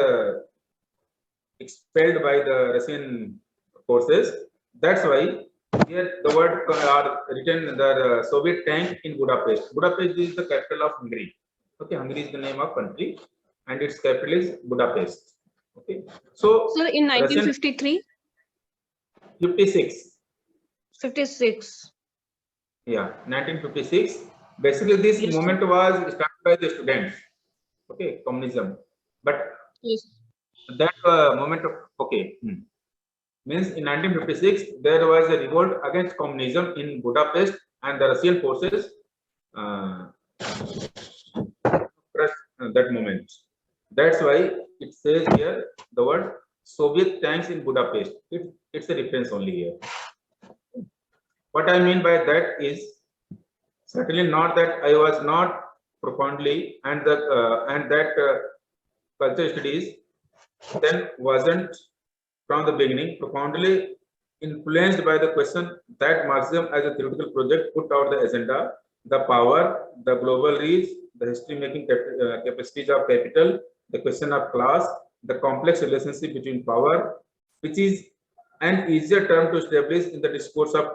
expelled by the Russian forces. That's why here the word are written the Soviet tank in Budapest. Budapest is the capital of Hungary. Okay, Hungary is the name of country, and its capital is Budapest. Okay, so Sir, in Russian 1953, 56. 56. Yeah, 1956. Basically, this Yes, sir. movement was started by the students. Okay, communism, but Yes. that moment of means in 1956 there was a revolt against communism in Budapest, and the Russian forces crushed that moment. That's why it says here the word Soviet tanks in Budapest. It's a reference only here. What I mean by that is certainly not that I was not profoundly and that culture studies then wasn't from the beginning profoundly influenced by the question that Marxism as a theoretical project put out the agenda, the power, the global reach, the history-making capacities of capital, the question of class, the complex relationship between power, which is an easier term to establish in the discourse of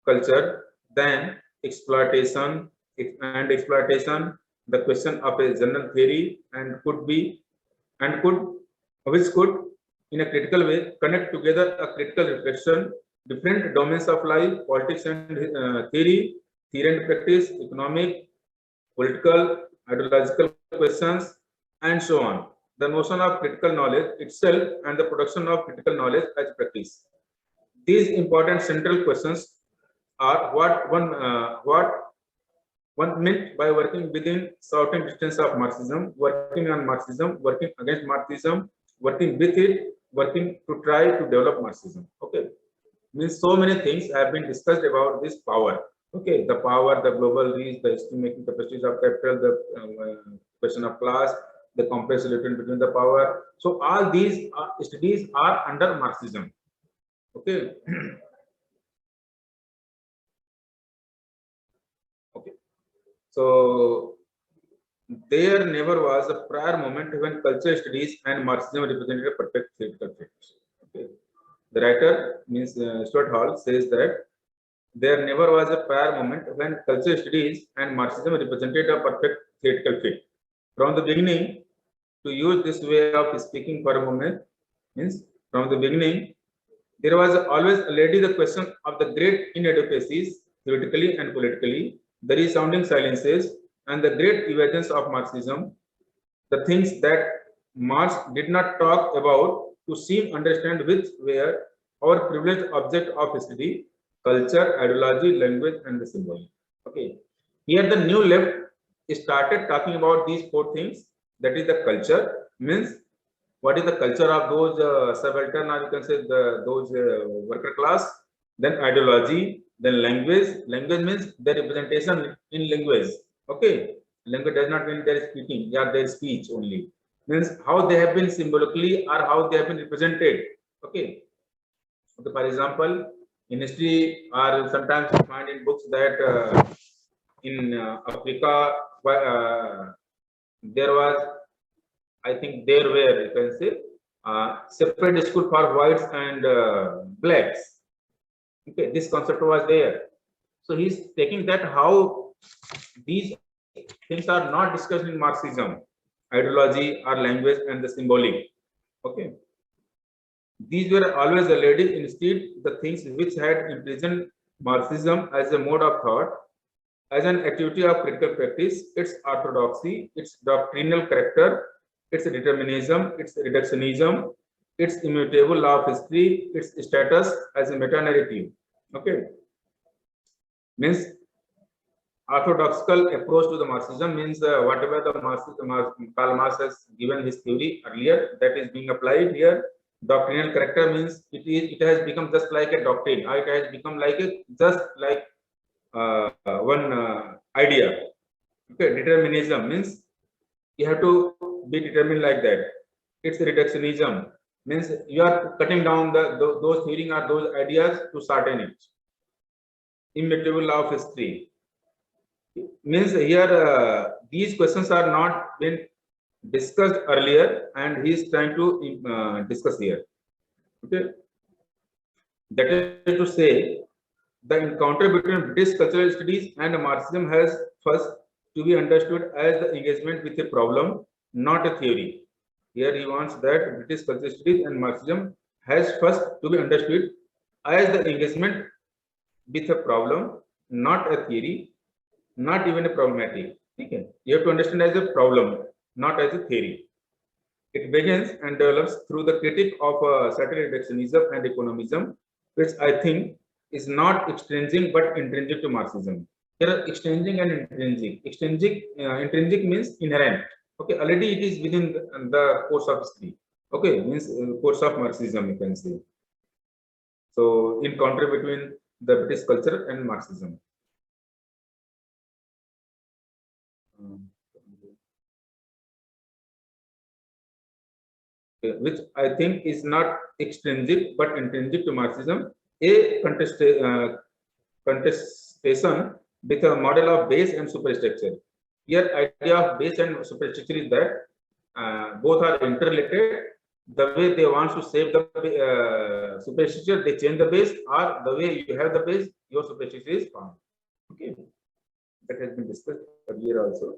culture than exploitation the question of a general theory and which could in a critical way connect together a critical reflection different domains of life, politics and theory and practice, economic, political, ideological questions, and so on. The notion of critical knowledge itself and the production of critical knowledge as practice. These important central questions are what one meant by working within certain distance of Marxism, working on Marxism, working against Marxism, working with it, working to try to develop Marxism. Okay, means so many things have been discussed about this power. Okay, the power, the global reach, the history-making capacities of capital, the question of class, the complex relation between the power. So all these studies are under Marxism. Okay. Okay. So there never was a prior moment when cultural studies and Marxism represented a perfect theoretical fit. Okay. The writer means Stuart Hall says that there never was a prior moment when cultural studies and Marxism represented a perfect theoretical fit. From the beginning, to use this way of speaking for a moment, means from the beginning, there was always already the question of the great inadequacies, theoretically and politically, the resounding silences, and the great evasions of Marxism, the things that Marx did not talk about to seem understand which were our privileged object of study, culture, ideology, language, and the symbol. Okay. Here the new left started talking about these four things. That is the culture, means what is the culture of those subaltern, or you can say those worker class. Then ideology, then language. Language means the representation in language. Okay, language does not mean their speaking, yeah, their speech only. Means how they have been symbolically or how they have been represented. Okay. Okay, for example, in history or sometimes you find in books that in Africa there was, I think there were, you can say, separate school for whites and blacks. Okay, this concept was there. So he's taking that how these things are not discussed in Marxism, ideology or language and the symbolic. Okay. These were always already instead the things which had imprisoned Marxism as a mode of thought, as an activity of critical practice, its orthodoxy, its doctrinal character, its determinism, its reductionism, its immutable law of history, its status as a meta-narrative. Okay. Means orthodoxical approach to the Marxism means whatever the Karl Marx has given his theory earlier, that is being applied here. Doctrinal character means it has become just like a doctrine, or it has become like just like one idea. Okay, determinism means You have to be determined like that. It's reductionism. Means you are cutting down those theory or those ideas to certain it. Immutable law of history. Means here these questions are not been discussed earlier, and he is trying to discuss here. Okay, that is to say, the encounter between British cultural studies and Marxism has first to be understood as the engagement with a problem, not a theory. Here he wants that British cultural studies and Marxism has first to be understood as the engagement with a problem, not a theory, not even a problematic. Okay, you have to understand as a problem, not as a theory. It begins and develops through the critique of certain reductionism and economism, which I think is not extrinsic but intrinsic to Marxism. Here are extrinsic and intrinsic. Intrinsic means inherent. Okay, already it is within the course of history. Okay, means course of Marxism, you can say. So, in contrast between the British culture and Marxism. Which I think is not extrinsic but intrinsic to Marxism, a contestation with a model of base and superstructure. Here, idea of base and superstructure is that both are interrelated. The way they want to save the superstructure, they change the base, or the way you have the base, your superstructure is formed. Okay, that has been discussed earlier also.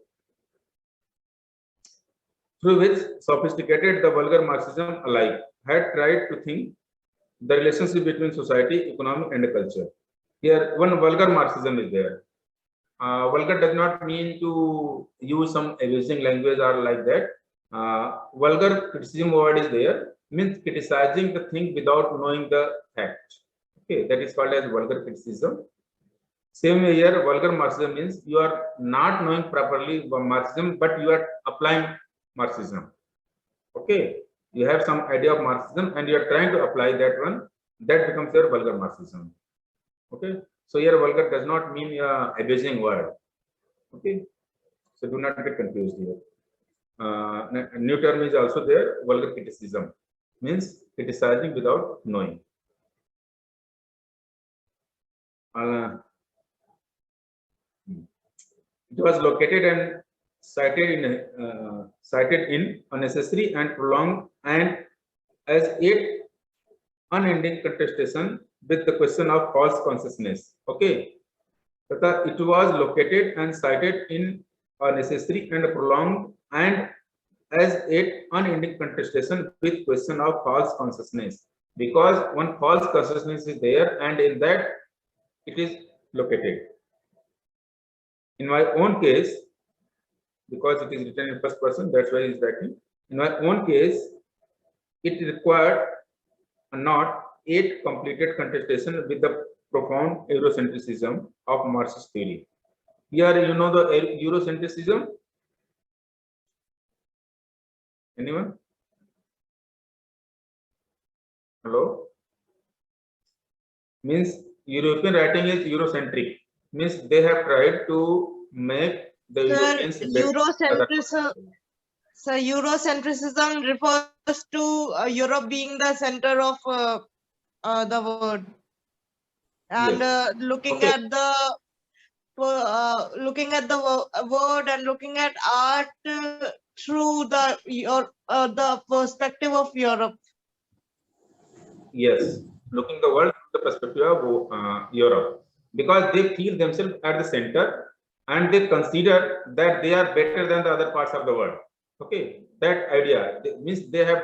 Through which sophisticated the vulgar Marxism alike had tried to think the relationship between society, economic, and culture. Here, one vulgar Marxism is there. Vulgar does not mean to use some abusing language or like that. Vulgar criticism word is there, means criticizing the thing without knowing the fact. Okay, that is called as vulgar criticism. Same way here, vulgar Marxism means you are not knowing properly Marxism, but you are applying Marxism. Okay, you have some idea of Marxism and you are trying to apply that one. That becomes your vulgar Marxism. Okay, so here vulgar does not mean abusing word. Okay, so do not get confused here. A new term is also there. Vulgar criticism means criticizing without knowing. It was located and cited in unnecessary and prolonged and as yet unending contestation with the question of false consciousness. Okay, it was located and cited in unnecessary and prolonged and as yet unending contestation with question of false consciousness, because one false consciousness is there and in that it is located. In my own case, because it is written in first person, that's why it's writing. In my own case, it required not 8 completed contestation with the profound Eurocentrism of Marxist theory. Here, you know the Eurocentrism? Anyone? Hello? Means European writing is Eurocentric. Means they have tried to make the Europeans Eurocentrism refers to Europe being the center of the world, and Yes. looking Okay. at the word and looking at art through the perspective of Europe. Yes, looking the world from the perspective of Europe, because they feel themselves at the center and they consider that they are better than the other parts of the world. Okay, that idea means they have